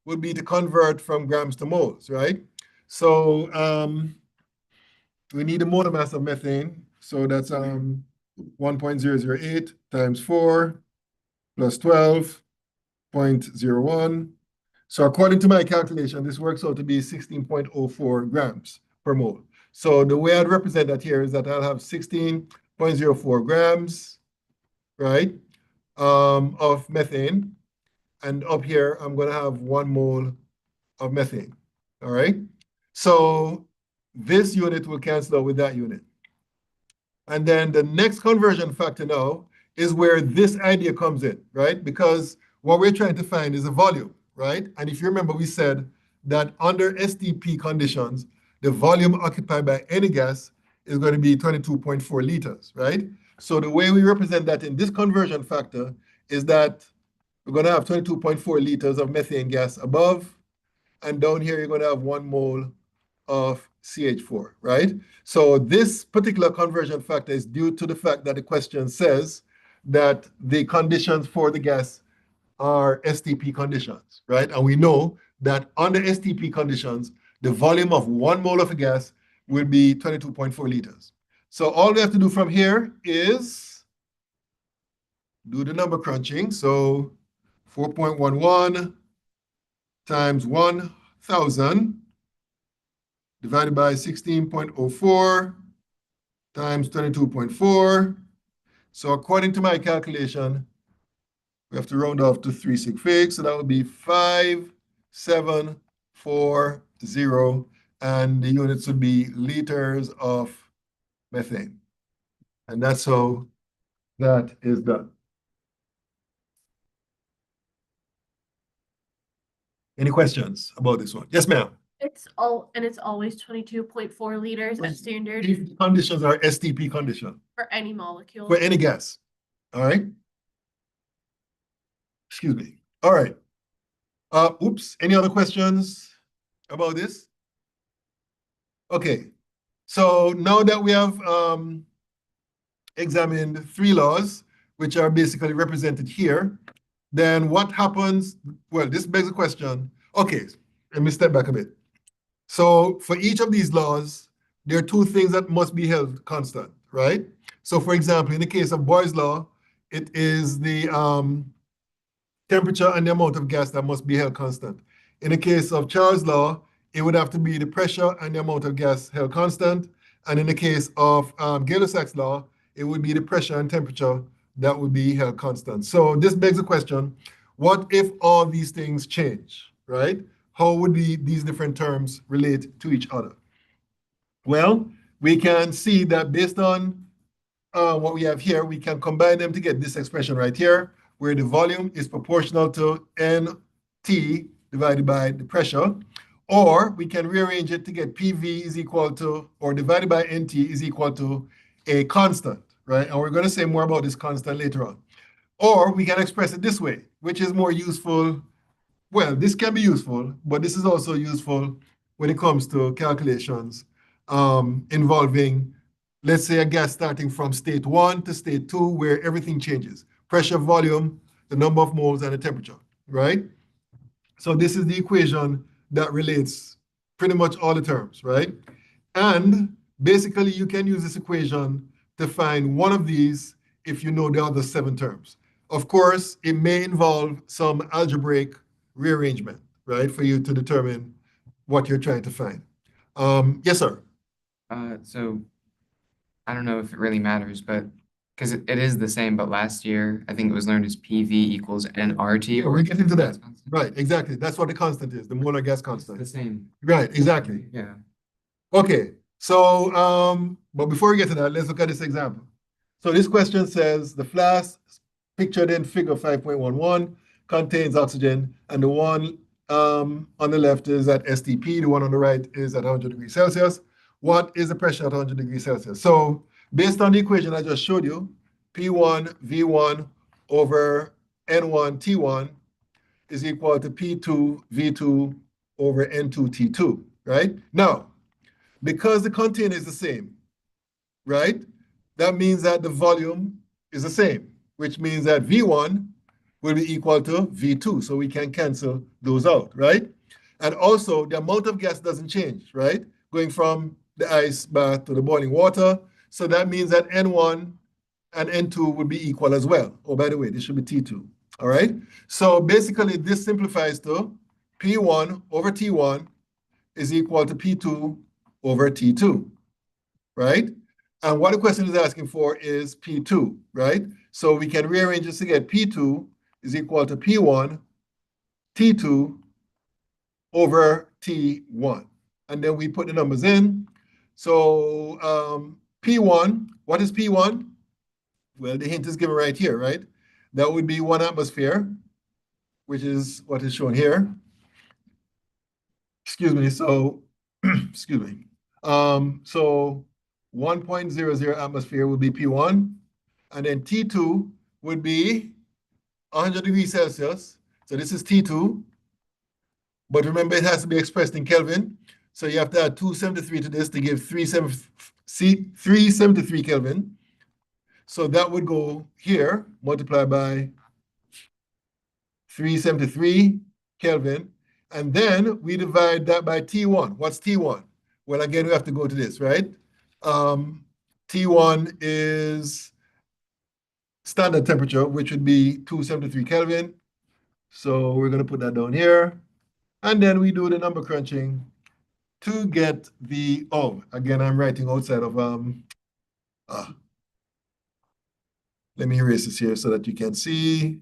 would be to convert from grams to moles, right? So we need a molar mass of methane. So that's 1.008 times 4 plus 12.01. So according to my calculation, this works out to be 16.04 grams per mole. So the way I'd represent that here is that I'll have 16.04 grams, right, of methane. And up here, I'm going to have 1 mole of methane, all right? So this unit will cancel out with that unit. And then the next conversion factor now is where this idea comes in, right? Because what we're trying to find is a volume, right? And if you remember, we said that under STP conditions, the volume occupied by any gas is going to be 22.4 liters, right? So the way we represent that in this conversion factor is that we're going to have 22.4 liters of methane gas above, and down here you're going to have 1 mole of CH4, right? So this particular conversion factor is due to the fact that the question says that the conditions for the gas are STP conditions, right? And we know that under STP conditions, the volume of 1 mole of a gas will be 22.4 liters. So all we have to do from here is do the number crunching. So 4.11 times 1,000 divided by 16.04 times 22.4. So according to my calculation, we have to round off to 3 sig figs. So that would be 5740, and the units would be liters of methane. And that's how that is done. Any questions about this one? Yes, ma'am. It's always 22.4 liters at standard If the conditions are STP condition for any molecule. for any gas. All right. Excuse me. All right. Oops. Any other questions about this? Okay. So now that we have examined 3 laws, which are basically represented here, then what happens? Well, this begs the question. Okay, let me step back a bit. So for each of these laws, there are 2 things that must be held constant, right? So for example, in the case of Boyle's law, it is the temperature and the amount of gas that must be held constant. In the case of Charles' law, it would have to be the pressure and the amount of gas held constant. And in the case of Gay-Lussac's law, it would be the pressure and temperature that would be held constant. So this begs the question, what if all these things change, right? How would these different terms relate to each other? Well, we can see that based on what we have here, we can combine them to get this expression right here, where the volume is proportional to NT divided by the pressure, or we can rearrange it to get PV is equal to, or divided by NT is equal to a constant, right? And we're going to say more about this constant later on. Or we can express it this way, which is more useful. Well, this can be useful, but this is also useful when it comes to calculations involving, let's say, a gas starting from state 1 to state 2, where everything changes. Pressure, volume, the number of moles, and the temperature, right? So this is the equation that relates pretty much all the terms, right? And basically, you can use this equation to find one of these if you know the other 7 terms. Of course, it may involve some algebraic rearrangement, right, for you to determine what you're trying to find. Yes, sir. So I don't know if it really matters, but because it is the same, but last year I think it was learned as PV equals nRT. Yeah, we're getting to that. Right, exactly. That's what the constant is, the molar gas It's constant. the same. Right, exactly. Yeah. Okay, so but before we get to that, let's look at this example. So this question says the flask pictured in figure 5.11 contains oxygen, and the one on the left is at STP, the one on the right is at 100 degrees Celsius. What is the pressure at 100 degrees Celsius? So based on the equation I just showed you, P1 V1 over N1 T1 is equal to P2 V2 over N2 T2, right? Now, because the container is the same, right? That means that the volume is the same, which means that V1 will be equal to V2. So we can cancel those out, right? And also the amount of gas doesn't change, right? Going from the ice bath to the boiling water. So that means that N1 and N2 would be equal as well. Oh, by the way, this should be T2, all right? So basically this simplifies to P1 over T1 is equal to P2 over T2, right? And what the question is asking for is P2, right? So we can rearrange this to get P2 is equal to P1 T2 over T1. And then we put the numbers in. So P1, what is P1? Well, the hint is given right here, right? That would be 1 atmosphere, which is what is shown here. Excuse me, so, excuse me. So 1.00 atmosphere would be P1, and then T2 would be 100 degrees Celsius. So this is T2, but remember it has to be expressed in Kelvin. So you have to add 273 to this to give 373 Kelvin. So that would go here, multiplied by 373 Kelvin. And then we divide that by T1. What's T1? Well, again, we have to go to this, right? T1 is standard temperature, which would be 273 Kelvin. So we're going to put that down here. And then we do the number crunching to get the, oh, again, I'm writing outside of, let me erase this here so that you can see.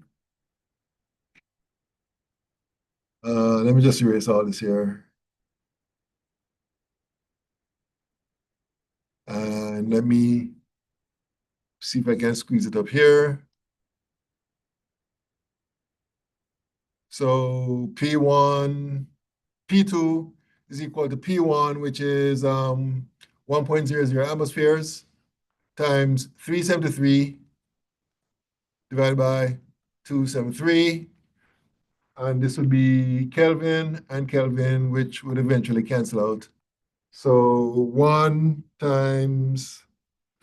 Let me just erase all this here. And let me see if I can squeeze it up here. So P1, P2 is equal to P1, which is 1.00 atmospheres times 373 divided by 273. And this would be Kelvin and Kelvin, which would eventually cancel out. So 1 times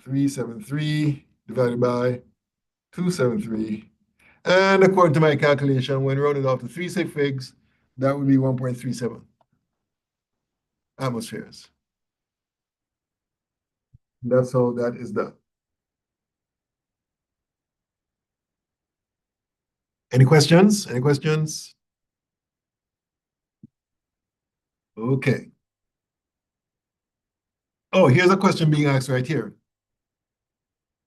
373 divided by 273. And according to my calculation, when rounded off to 3 sig figs, that would be 1.37 atmospheres. That's how that is done. Any questions? Any questions? Okay. Oh, here's a question being asked right here.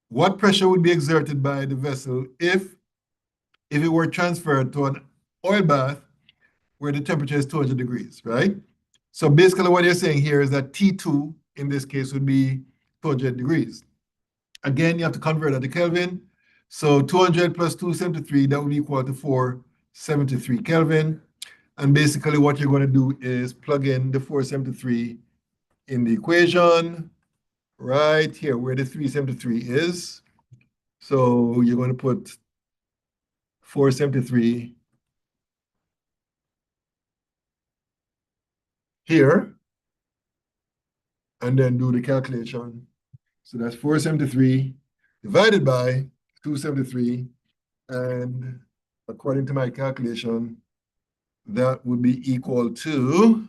What pressure would be exerted by the vessel if it were transferred to an oil bath where the temperature is 200 degrees, right? So basically what you're saying here is that T2 in this case would be 200 degrees. Again, you have to convert that to Kelvin. So 200 plus 273, that would be equal to 473 Kelvin. And basically what you're going to do is plug in the 473 in the equation right here where the 373 is. So you're going to put 473 here and then do the calculation. So that's 473 divided by 273, and according to my calculation, that would be equal to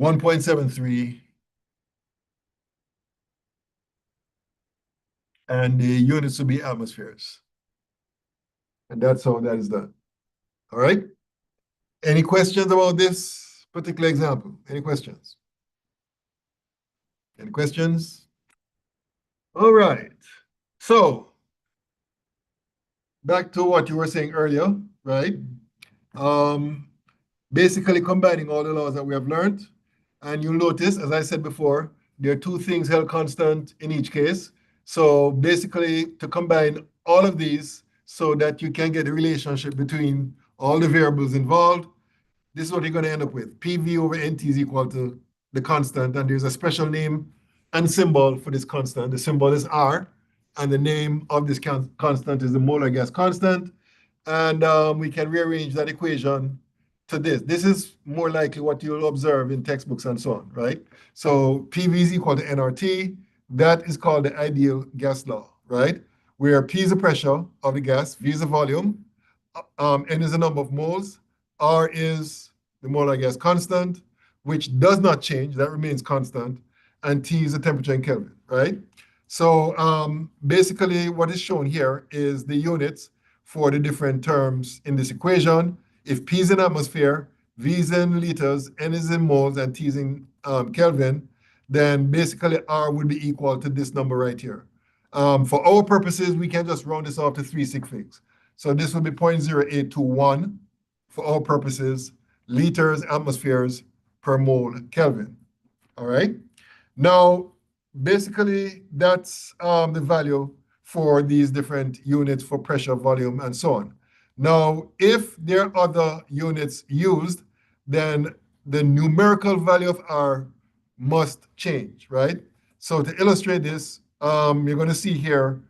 1.73, and the units would be atmospheres. And that's how that is done. All right? Any questions about this particular example? Any questions? Any questions? All right. So, back to what you were saying earlier, right? Basically combining all the laws that we have learned. And you'll notice, as I said before, there are 2 things held constant in each case. So basically to combine all of these so that you can get a relationship between all the variables involved, this is what you're going to end up with. PV over NT is equal to the constant, and there's a special name and symbol for this constant. The symbol is R, and the name of this constant is the molar gas constant. And we can rearrange that equation to this. This is more likely what you'll observe in textbooks and so on, right? So PV is equal to nRT. That is called the ideal gas law, right? Where P is the pressure of the gas, V is the volume, N is the number of moles, R is the molar gas constant, which does not change, that remains constant, and T is the temperature in Kelvin, right? So basically what is shown here is the units for the different terms in this equation. If P is in atmosphere, V is in liters, N is in moles, and T is in Kelvin, then basically R would be equal to this number right here. For our purposes, we can just round this off to 3 sig figs. So this would be 0.0821 for all purposes, liters, atmospheres per mole Kelvin. All right. Now, basically, that's the value for these different units for pressure, volume, and so on. Now, if there are other units used, then the numerical value of R must change, right? So to illustrate this, you're going to see here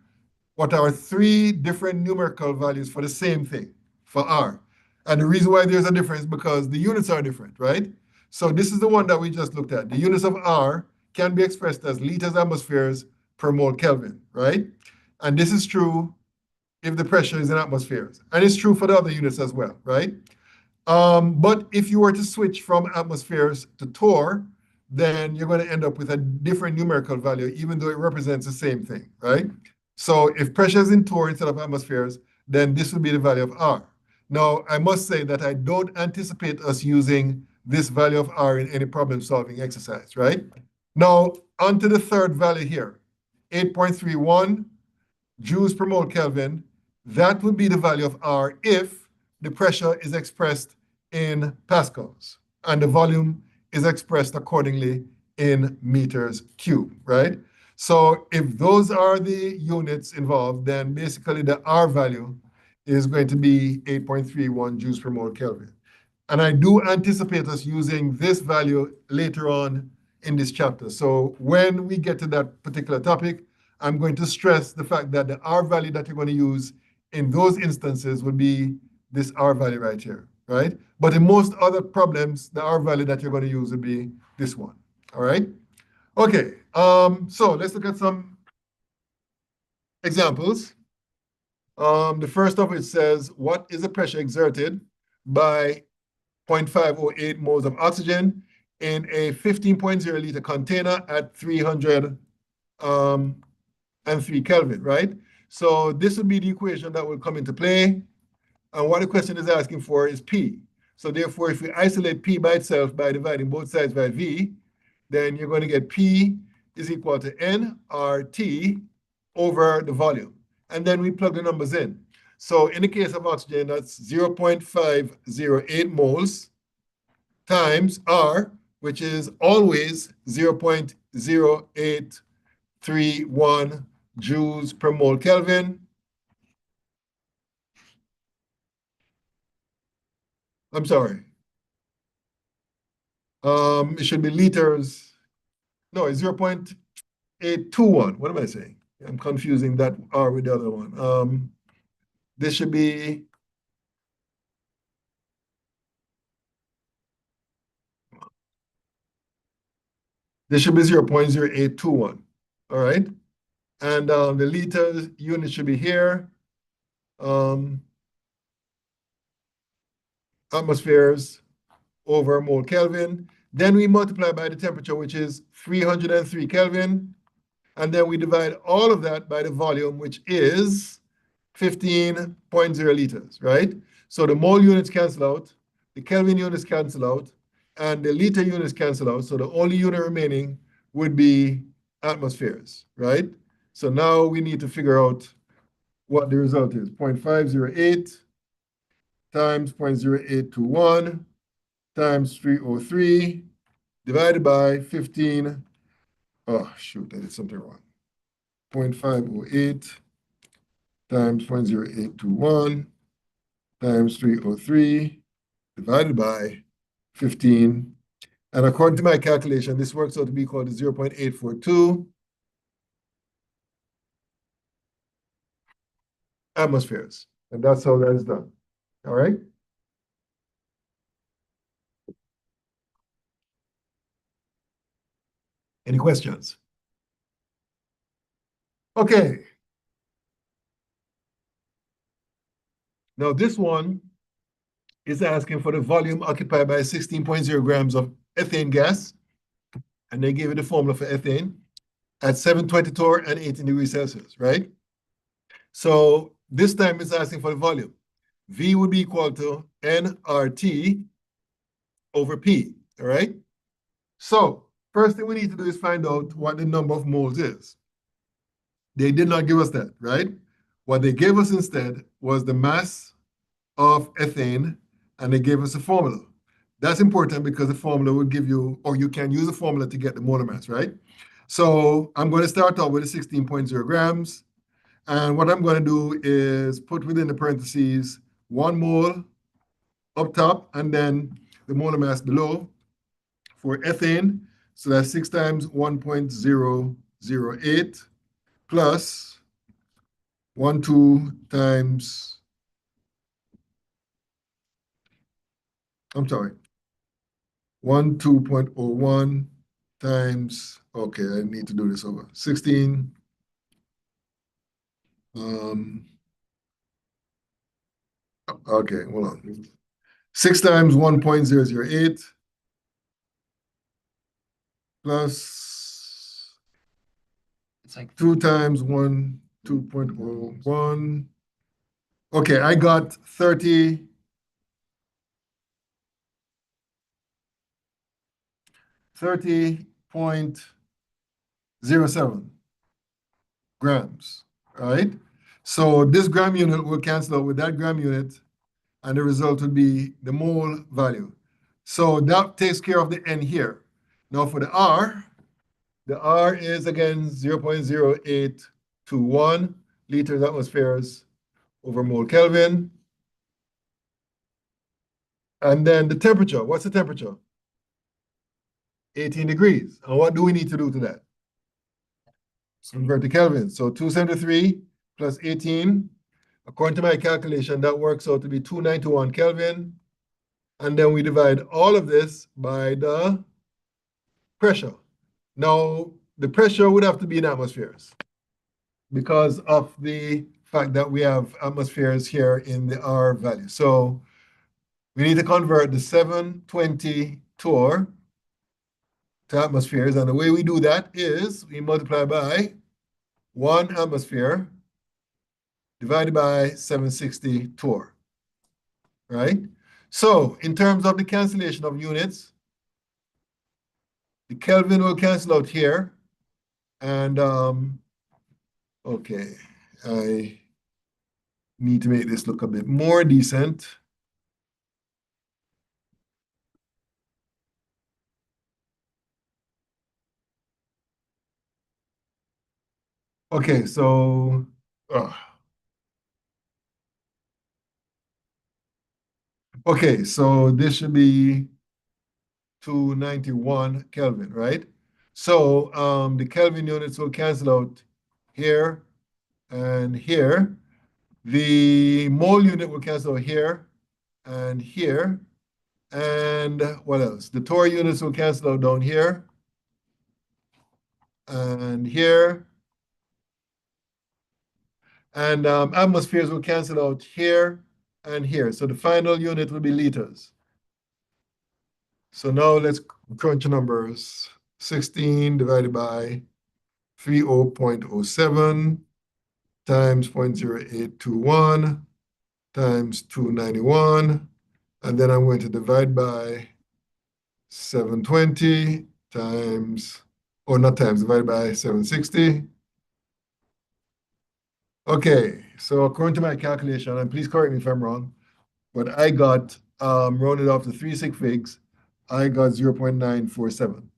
what are three different numerical values for the same thing, for R. And the reason why there's a difference is because the units are different, right? So this is the one that we just looked at. The units of R can be expressed as liters atmospheres per mole Kelvin, right? And this is true if the pressure is in atmospheres. And it's true for the other units as well, right? But if you were to switch from atmospheres to torr, then you're going to end up with a different numerical value, even though it represents the same thing, right? So if pressure is in torr instead of atmospheres, then this would be the value of R. Now, I must say that I don't anticipate us using this value of R in any problem-solving exercise, right? Now, on to the third value here, 8.31 joules per mole Kelvin. That would be the value of R if the pressure is expressed in pascals and the volume is expressed accordingly in meters cubed, right? So if those are the units involved, then basically the R value is going to be 8.31 joules per mole Kelvin. And I do anticipate us using this value later on in this chapter. So when we get to that particular topic, I'm going to stress the fact that the R value that you're going to use in those instances would be this R value right here, right? But in most other problems, the R value that you're going to use would be this one, all right? Okay, so let's look at some examples. The first of which says, what is the pressure exerted by 0.508 moles of oxygen in a 15.0 liter container at 303 Kelvin, right? So this would be the equation that will come into play. And what the question is asking for is P. So therefore, if we isolate P by itself by dividing both sides by V, then you're going to get P is equal to nRT over the volume. And then we plug the numbers in. So in the case of oxygen, that's 0.508 moles times R, which is always 0.0831 joules per mole Kelvin. I'm sorry. It should be liters. No, it's 0.821. What am I saying? I'm confusing that R with the other one. This should be this should be 0.0821. All right. And the liters unit should be here. Atmospheres over mole Kelvin. Then we multiply by the temperature, which is 303 Kelvin. And then we divide all of that by the volume, which is 15.0 liters, right? So the mole units cancel out, the Kelvin units cancel out, and the liter units cancel out. So the only unit remaining would be atmospheres, right? So now we need to figure out what the result is. 0.508 times 0.0821 times 303 divided by 15. Oh, shoot, I did something wrong. 0.508 times 0.0821 times 303 divided by 15. And according to my calculation, this works out to be equal to 0.842 atmospheres. And that's how that is done. All right? Any questions? Okay. Now this one is asking for the volume occupied by 16.0 grams of ethane gas. And they gave you the formula for ethane at 720 torr and 18 degrees Celsius, right? So this time it's asking for the volume. V would be equal to nRT over P, all right? So first thing we need to do is find out what the number of moles is. They did not give us that, right? What they gave us instead was the mass of ethane and they gave us a formula. That's important because the formula will give you, or you can use a formula to get the molar mass, right? So I'm going to start out with the 16.0 grams. And what I'm going to do is put within the parentheses 1 mole up top and then the molar mass below for ethane. So that's 6 times 1.008 plus 2 times, I'm sorry, 2.01 times, okay, I need to do this over, 16, okay, hold on. 6 times 1.008 plus It's like 2 times 2.01. Okay, I got 30.07 grams, right? So this gram unit will cancel out with that gram unit, and the result would be the mole value. So that takes care of the N here. Now for the R is again 0.0821 liters atmospheres over mole Kelvin. And then the temperature, what's the temperature? 18 degrees. And what do we need to do to that? Convert to Kelvin. So 273 plus 18, according to my calculation, that works out to be 291 Kelvin. And then we divide all of this by the pressure. Now, the pressure would have to be in atmospheres because of the fact that we have atmospheres here in the R value. So we need to convert the 720 torr to atmospheres. And the way we do that is we multiply by 1 atmosphere divided by 760 torr, right? So in terms of the cancellation of units, the Kelvin will cancel out here. And okay, I need to make this look a bit more decent. Okay, so okay, so this should be 291 Kelvin, right? So the Kelvin units will cancel out here and here. The mole unit will cancel out here and here. And what else? The torr units will cancel out down here and here. And atmospheres will cancel out here and here. So the final unit will be liters. So now let's crunch numbers. 16 divided by 30.07 times 0.0821 times 291. And then I'm going to divide by 720 times, or not times, divided by 760. Okay, so according to my calculation, and please correct me if I'm wrong, but I got, rounded off to 3 sig figs, I got 0.947.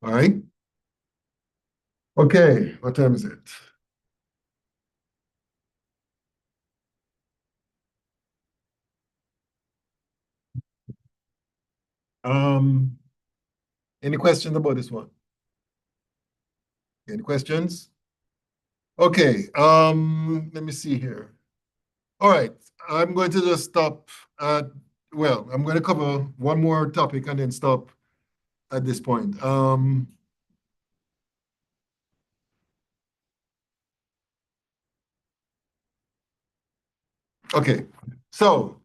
All right? Okay, what time is it? Any questions about this one? Any questions? Okay, let me see here. All right, I'm going to just stop at, well, I'm going to cover one more topic and then stop at this point. Okay, so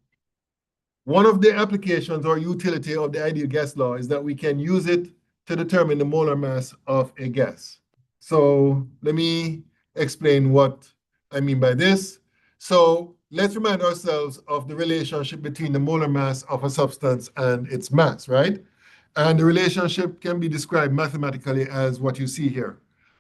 one of the applications or utility of the ideal gas law is that we can use it to determine the molar mass of a gas. So let me explain what I mean by this. So let's remind ourselves of the relationship between the molar mass of a substance and its mass, right? And the relationship can be described mathematically as what you see here.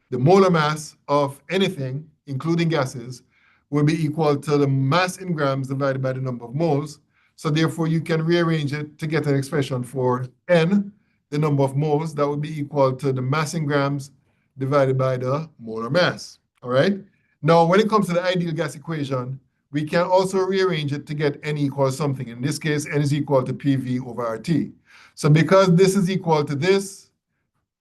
The molar mass of anything, including gases, will be equal to the mass in grams divided by the number of moles. So therefore, you can rearrange it to get an expression for N, the number of moles, that would be equal to the mass in grams divided by the molar mass. All right? Now, when it comes to the ideal gas equation, we can also rearrange it to get N equals something. In this case, N is equal to PV over RT. So because this is equal to this,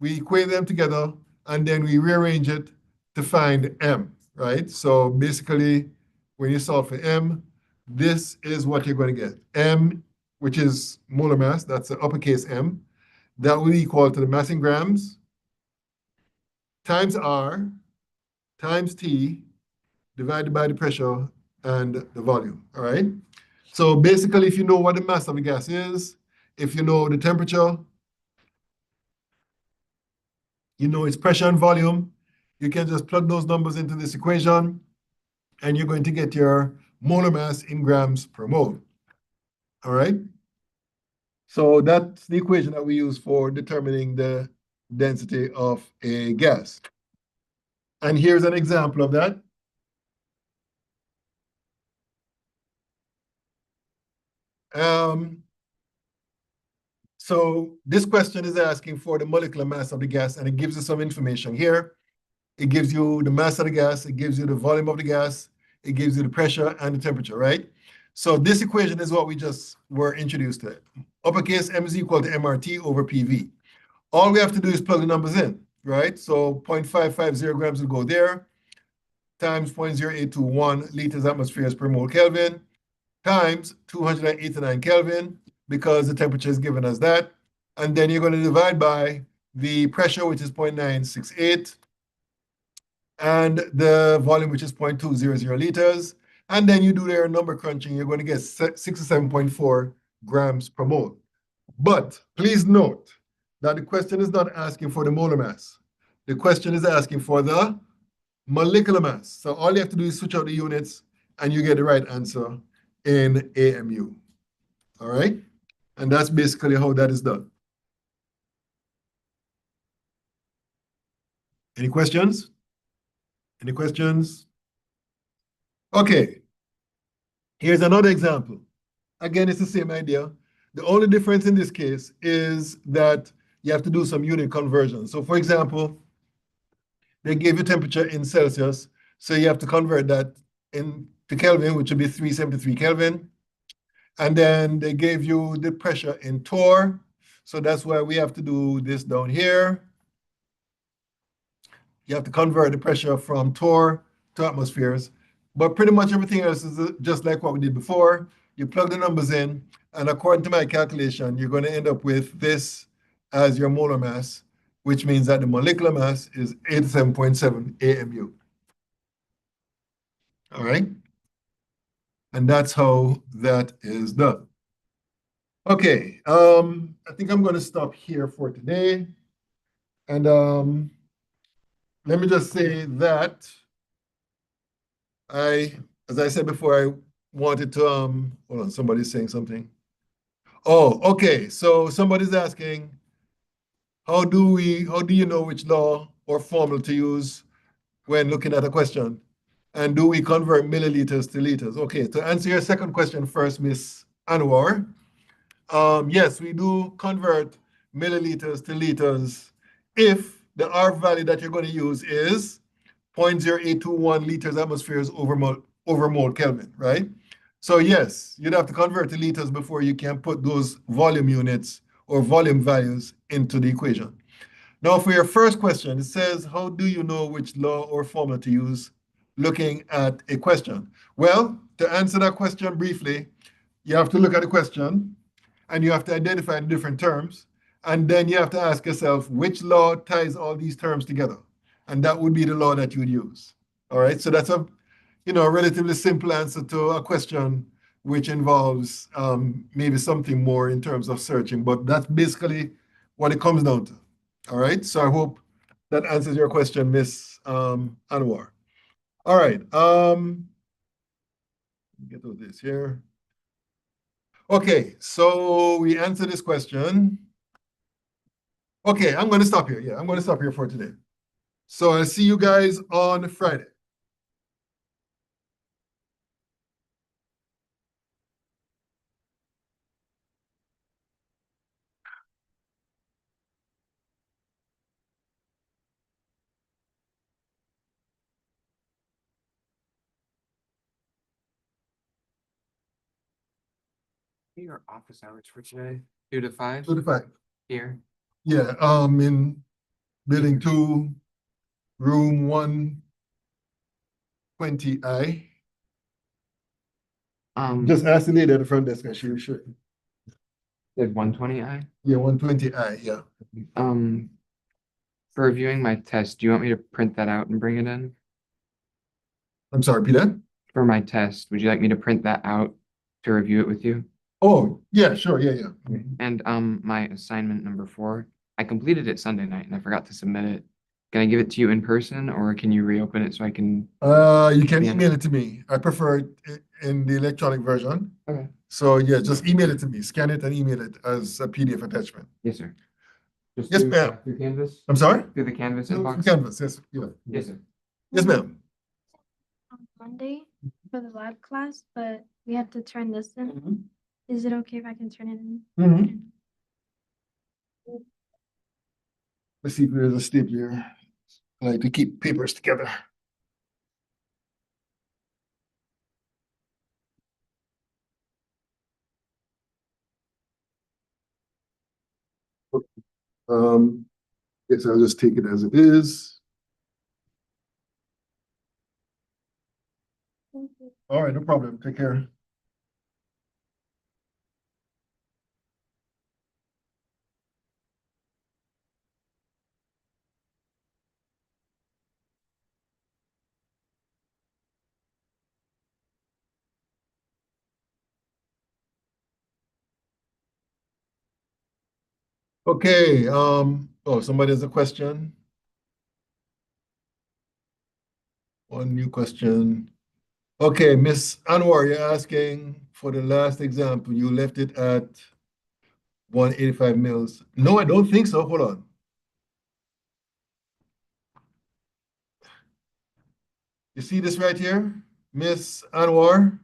we equate them together, and then we rearrange it to find M, right? So basically, when you solve for M, this is what you're going to get. M, which is molar mass, that's the uppercase M, that will equal to the mass in grams times R times T divided by the pressure and the volume, all right? So basically, if you know what the mass of the gas is, if you know the temperature, you know its pressure and volume, you can just plug those numbers into this equation, and you're going to get your molar mass in grams per mole, all right? So that's the equation that we use for determining the density of a gas. And here's an example of that. So this question is asking for the molecular mass of the gas, and it gives you some information here. It gives you the mass of the gas, it gives you the volume of the gas, it gives you the pressure and the temperature, right? So this equation is what we just were introduced to. Uppercase M is equal to MRT over PV. All we have to do is plug the numbers in, right? So 0.550 grams will go there, times 0.0821 liters atmospheres per mole Kelvin, times 289 Kelvin, because the temperature is given as that. And then you're going to divide by the pressure, which is 0.968, and the volume, which is 0.200 liters. And then you do their number crunching, you're going to get 67.4 grams per mole. But please note that the question is not asking for the molar mass. The question is asking for the molecular mass. So all you have to do is switch out the units, and you get the right answer in AMU. All right? And that's basically how that is done. Any questions? Any questions? Okay. Here's another example. Again, it's the same idea. The only difference in this case is that you have to do some unit conversion. So for example, they gave you temperature in Celsius, so you have to convert that into Kelvin, which would be 373 Kelvin. And then they gave you the pressure in torr, so that's why we have to do this down here. You have to convert the pressure from torr to atmospheres. But pretty much everything else is just like what we did before. You plug the numbers in, and according to my calculation, you're going to end up with this as your molar mass, which means that the molecular mass is 87.7 AMU. All right? And that's how that is done. Okay, I think I'm going to stop here for today. And let me just say that as I said before, I wanted to, hold on, somebody's saying something. Oh, okay, so somebody's asking, how do you know which law or formula to use when looking at a question? And do we convert milliliters to liters? Okay, to answer your second question first, Miss Anwar, yes, we do convert milliliters to liters if the R value that you're going to use is 0.0821 liters atmospheres over mole Kelvin, right? So yes, you'd have to convert to liters before you can put those volume units or volume values into the equation. Now, for your first question, it says, how do you know which law or formula to use looking at a question? Well, to answer that question briefly, you have to look at the question, and you have to identify the different terms, and then you have to ask yourself which law ties all these terms together, and that would be the law that you would use. All right, so that's a relatively simple answer to a question which involves maybe something more in terms of searching, but that's basically what it comes down to. All right, so I hope that answers your question, Miss Anwar. All right, get to this here. Okay, so we answered this question. Okay, I'm going to stop here. Yeah, I'm going to stop here for today. So I'll see you guys on Friday. Your office hours for today? 2 to 5 2 to 5. here. Yeah, in building 2, room 120I. Just ask the lady at the front desk and she'll show you. Did 120i? Yeah, 120I, yeah. For reviewing my test, do you want me to print that out and bring it in? I'm sorry, Peter? For my test, would you like me to print that out to review it with you? Oh, yeah, sure, yeah. And my assignment number 4, I completed it Sunday night and I forgot to submit it. Can I give it to you in person or can you reopen it so I can? You can Yeah. email it to me. I prefer it in the electronic version. Okay. So yeah, just email it to me, scan it and email it as a PDF attachment. Yes, sir. Just Yes, through, ma'am. through Canvas? I'm sorry? Through the Canvas Through inbox? Canvas, yes, yeah. Yes, sir. Yes, ma'am. On Monday for the lab class, but we have to turn this in. Mhm. Is it okay if I can turn it in? Mhm. Let's see if there's a stapler. I like to keep papers together. Yes, I'll just take it as it is. Thank you. All right, no problem. Take care. Okay, oh, somebody has a question? One new question. Okay, Miss Anwar, you're asking for the last example. You left it at 185 mils. No, I don't think so. Hold on. You see this right here, Miss Anwar?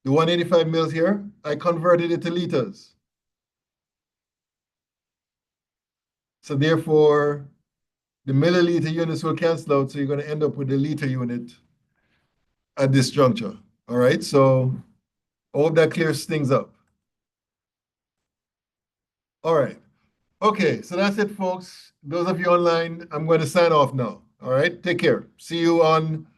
The 185 mils here, I converted it to liters. So therefore, the milliliter units will cancel out, so you're going to end up with the liter unit at this juncture. All right, so I hope that clears things up. All right. Okay, so that's it, folks. Those of you online, I'm going to sign off now. All right, take care. See you on